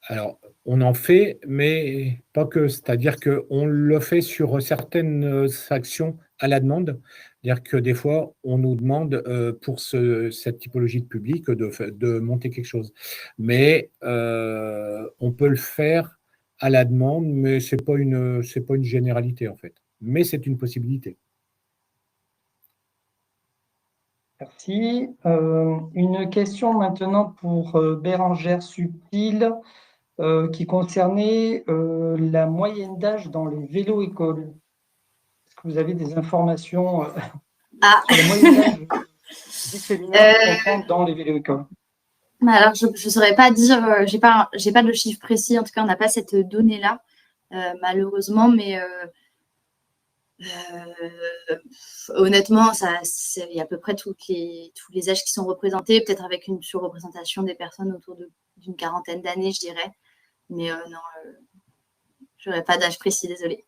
Alors, on en fait, mais pas que. C'est-à-dire qu'on le fait sur certaines actions à la demande. C'est-à-dire que des fois, on nous demande pour cette typologie de public de monter quelque chose. Mais on peut le faire à la demande, mais ce n'est pas une généralité en fait. Mais c'est une possibilité. Merci. Une question maintenant pour Bérangère Subtil qui concernait la moyenne d'âge dans les vélos-écoles. Est-ce que vous avez des informations sur la moyenne d'âge des féminins dans les vélos-écoles? Alors, je ne saurais pas dire, j'ai pas de chiffre précis, en tout cas, on n'a pas cette donnée-là, malheureusement, mais honnêtement, il y a à peu près tous les âges qui sont représentés, peut-être avec une surreprésentation des personnes autour d'une quarantaine d'années, je dirais. Mais non, je n'aurais pas d'âge précis, désolée.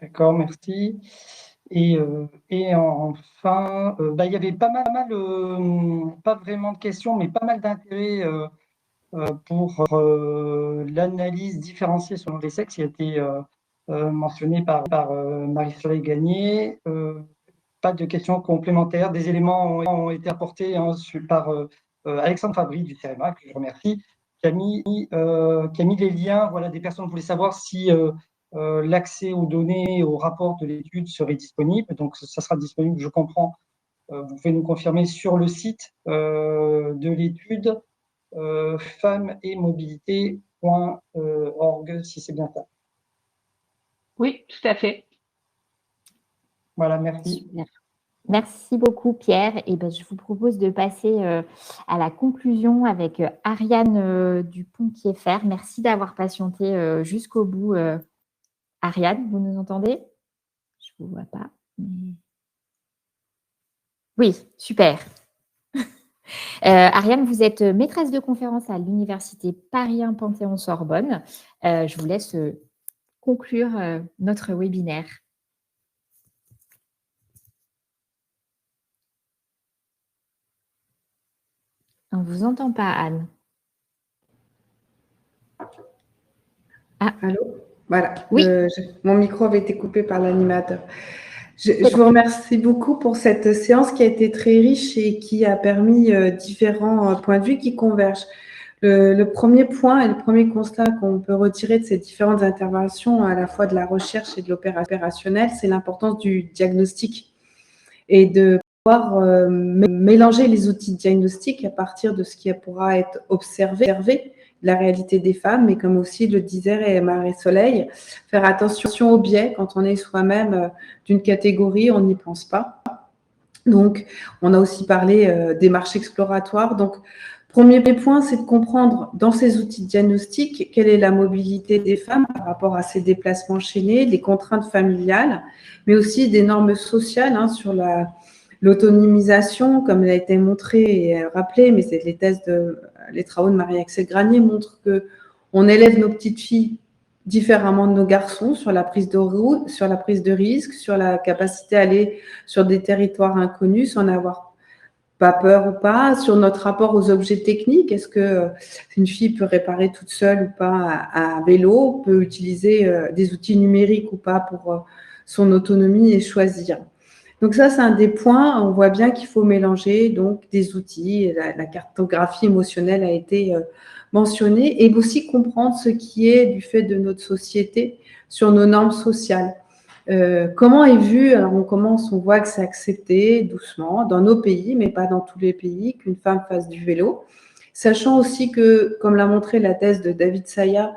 D'accord, merci. Et enfin, il y avait pas mal pas vraiment de questions, mais pas mal d'intérêt pour l'analyse différenciée selon les sexes qui a été mentionné par Marie-Soleil Gagné. pas de questions complémentaires. Des éléments ont été apportés par Alexandre Fabry du CEREMA, que je remercie, qui a mis les liens. Voilà, des personnes voulaient savoir si l'accès aux données, au rapport de l'étude serait disponible. Donc, ça sera disponible, je comprends. Vous pouvez nous confirmer sur le site de l'étude femmesetmobilité.org, si c'est bien ça. Oui, tout à fait. Voilà, merci. Super. Merci beaucoup, Pierre. Et ben, je vous propose de passer à la conclusion avec Ariane Dupont-Kieffer. Merci d'avoir patienté jusqu'au bout. Ariane, vous nous entendez? Je ne vous vois pas. Mais... Oui, super. Ariane, vous êtes maîtresse de conférence à l'Université Paris 1 Panthéon-Sorbonne. Je vous laisse conclure notre webinaire. On ne vous entend pas, Anne. Ah. Allô? Voilà. Oui. Mon micro avait été coupé par l'animateur. Je vous remercie beaucoup pour cette séance qui a été très riche et qui a permis différents points de vue qui convergent. Le premier point et le premier constat qu'on peut retirer de ces différentes interventions, à la fois de la recherche et de l'opérationnel, c'est l'importance du diagnostic et de pouvoir mélanger les outils de diagnostic à partir de ce qui pourra être observé, la réalité des femmes, mais comme aussi le disait Marie-Soleil, faire attention aux biais quand on est soi-même d'une catégorie, on n'y pense pas. Donc, on a aussi parlé des marches exploratoires. Donc, premier point, c'est de comprendre dans ces outils de diagnostic quelle est la mobilité des femmes par rapport à ces déplacements enchaînés, les contraintes familiales, mais aussi des normes sociales sur l'autonomisation, comme elle a été montré et rappelé, mais c'est les travaux de Marie-Axelle Granier montrent qu'on élève nos petites filles différemment de nos garçons sur la prise de route, sur la prise de risque, sur la capacité à aller sur des territoires inconnus sans avoir pas peur ou pas, sur notre rapport aux objets techniques. Est-ce que une fille peut réparer toute seule ou pas un vélo, peut utiliser des outils numériques ou pas pour son autonomie et choisir. Donc ça, c'est un des points. On voit bien qu'il faut mélanger donc des outils. La cartographie émotionnelle a été mentionnée et aussi comprendre ce qui est du fait de notre société sur nos normes sociales. Comment est vu, alors on voit que c'est accepté doucement dans nos pays, mais pas dans tous les pays, qu'une femme fasse du vélo. Sachant aussi que, comme l'a montré la thèse de David Saya,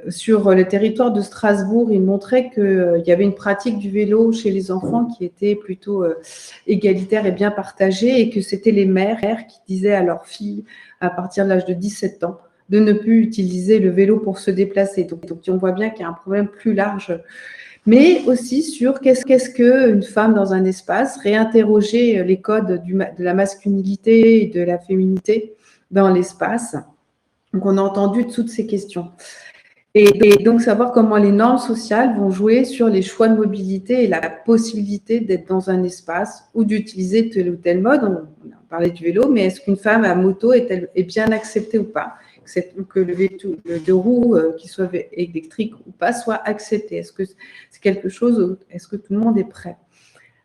sur le territoire de Strasbourg, il montrait qu'il y avait une pratique du vélo chez les enfants qui était plutôt égalitaire et bien partagée et que c'était les mères qui disaient à leurs filles, à partir de l'âge de 17 ans, de ne plus utiliser le vélo pour se déplacer. Donc on voit bien qu'il y a un problème plus large, mais aussi sur qu'est-ce qu'une femme dans un espace, réinterroger les codes de la masculinité et de la féminité dans l'espace. Donc on a entendu toutes ces questions. Et donc, savoir comment les normes sociales vont jouer sur les choix de mobilité et la possibilité d'être dans un espace ou d'utiliser tel ou tel mode. On a parlé du vélo, mais est-ce qu'une femme à moto est bien acceptée ou pas? Que le deux roues, qu'il soit électrique ou pas, soit accepté. Est-ce que c'est quelque chose, est-ce que tout le monde est prêt?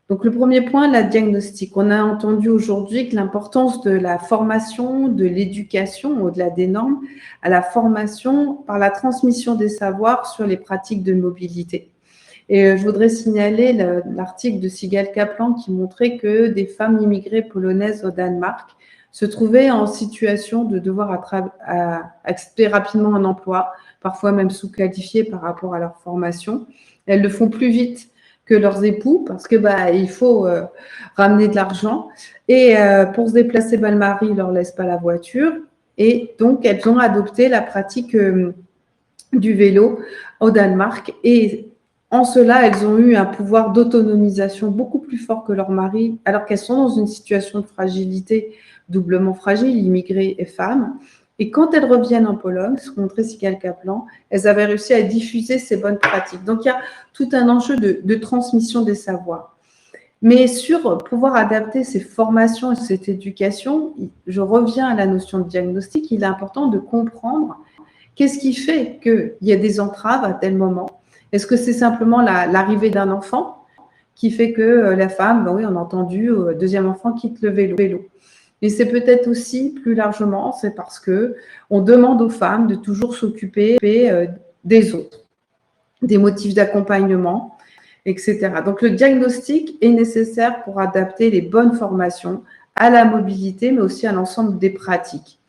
Donc, le premier point, la diagnostic. On a entendu aujourd'hui que l'importance de la formation, de l'éducation, au-delà des normes, à la formation par la transmission des savoirs sur les pratiques de mobilité. Et je voudrais signaler l'article de Sigal Kaplan qui montrait que des femmes immigrées polonaises au Danemark se trouvaient en situation de devoir accepter rapidement un emploi, parfois même sous-qualifiées par rapport à leur formation. Elles le font plus vite que leurs époux, parce que il faut ramener de l'argent. Et pour se déplacer, le mari ne leur laisse pas la voiture. Et donc, elles ont adopté la pratique du vélo au Danemark. Et en cela, elles ont eu un pouvoir d'autonomisation beaucoup plus fort que leur mari, alors qu'elles sont dans une situation de fragilité doublement fragile, immigrées et femmes. Et quand elles reviennent en Pologne, ce que montrait Sigal Kaplan, elles avaient réussi à diffuser ces bonnes pratiques. Donc, il y a tout un enjeu de transmission des savoirs. Mais sur pouvoir adapter ces formations et cette éducation, je reviens à la notion de diagnostic. Il est important de comprendre qu'est-ce qui fait qu'il y a des entraves à tel moment. Est-ce que c'est simplement l'arrivée d'un enfant qui fait que la femme, ben oui, on a entendu, deuxième enfant quitte le vélo. Et c'est peut-être aussi plus largement, c'est parce que on demande aux femmes de toujours s'occuper des autres, des motifs d'accompagnement, etc. Donc le diagnostic est nécessaire pour adapter les bonnes formations à la mobilité, mais aussi à l'ensemble des pratiques.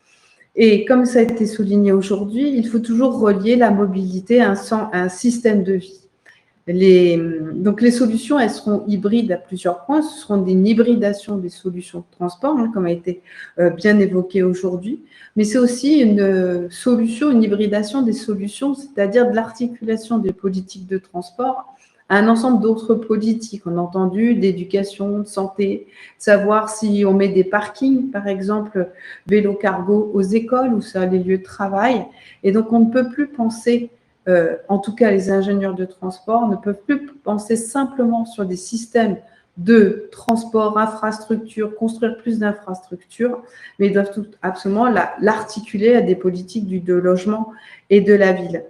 Et comme ça a été souligné aujourd'hui, il faut toujours relier la mobilité à un système de vie. Donc les solutions, elles seront hybrides à plusieurs points. Ce seront une hybridation des solutions de transport, comme a été bien évoqué aujourd'hui. Mais c'est aussi une hybridation des solutions, c'est-à-dire de l'articulation des politiques de transport à un ensemble d'autres politiques. On a entendu d'éducation, de santé, savoir si on met des parkings, par exemple, vélo cargo aux écoles ou ça les lieux de travail. Et donc, on ne peut plus penser, en tout cas les ingénieurs de transport, ne peuvent plus penser simplement sur des systèmes de transport, infrastructure, construire plus d'infrastructures, mais ils doivent absolument l'articuler à des politiques de logement et de la ville.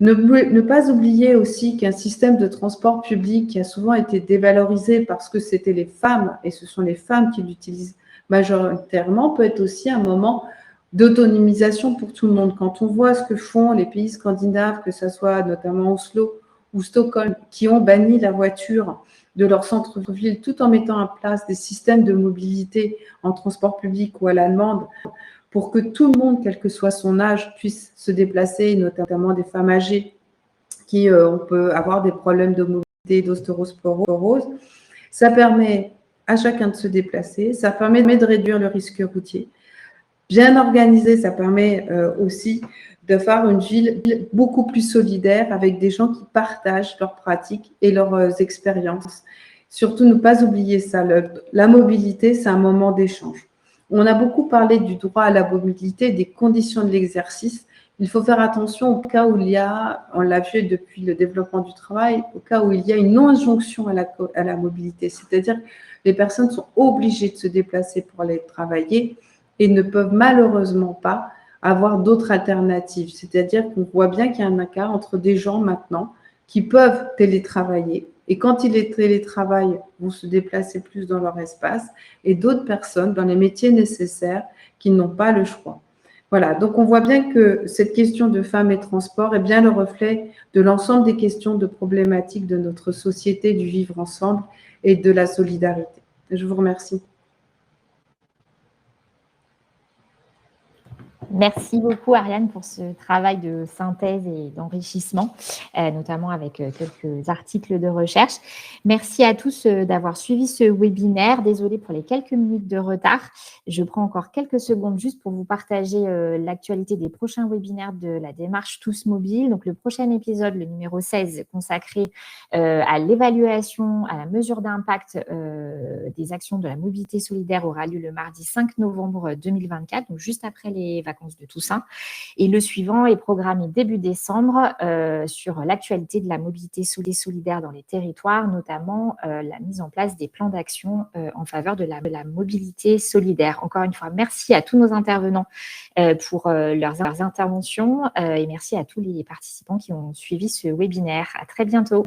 Ne pas oublier aussi qu'un système de transport public qui a souvent été dévalorisé parce que c'était les femmes, et ce sont les femmes qui l'utilisent majoritairement, peut être aussi un moment d'autonomisation pour tout le monde. Quand on voit ce que font les pays scandinaves, que ce soit notamment Oslo ou Stockholm, qui ont banni la voiture de leur centre-ville tout en mettant en place des systèmes de mobilité en transport public ou à la demande, pour que tout le monde, quel que soit son âge, puisse se déplacer, notamment des femmes âgées qui on peut avoir des problèmes de mobilité, d'ostéoporose. Ça permet à chacun de se déplacer, ça permet de réduire le risque routier. Bien organisé, ça permet aussi de faire une ville beaucoup plus solidaire avec des gens qui partagent leurs pratiques et leurs expériences. Surtout, ne pas oublier ça, la mobilité, c'est un moment d'échange. On a beaucoup parlé du droit à la mobilité, des conditions de l'exercice. Il faut faire attention au cas où il y a, on l'a vu depuis le développement du travail, au cas où il y a une non-injonction à la mobilité. C'est-à-dire que les personnes sont obligées de se déplacer pour aller travailler et ne peuvent malheureusement pas avoir d'autres alternatives. C'est-à-dire qu'on voit bien qu'il y a un écart entre des gens maintenant qui peuvent télétravailler et quand ils télétravaillent, vont se déplacer plus dans leur espace et d'autres personnes dans les métiers nécessaires qui n'ont pas le choix. Voilà, donc on voit bien que cette question de femmes et transport est bien le reflet de l'ensemble des questions de problématiques de notre société, du vivre ensemble et de la solidarité. Je vous remercie. Merci beaucoup, Ariane, pour ce travail de synthèse et d'enrichissement, notamment avec quelques articles de recherche. Merci à tous d'avoir suivi ce webinaire. Désolée pour les quelques minutes de retard. Je prends encore quelques secondes juste pour vous partager l'actualité des prochains webinaires de la démarche Tous Mobiles. Donc, le prochain épisode, le numéro 16, consacré à l'évaluation, à la mesure d'impact des actions de la mobilité solidaire, aura lieu le mardi 5 novembre 2024, donc juste après les vacances de Toussaint. Et le suivant est programmé début décembre sur l'actualité de la mobilité solidaire dans les territoires, notamment la mise en place des plans d'action en faveur de la mobilité solidaire. encore une fois, merci à tous nos intervenants pour leurs interventions et merci à tous les participants qui ont suivi ce webinaire. À très bientôt.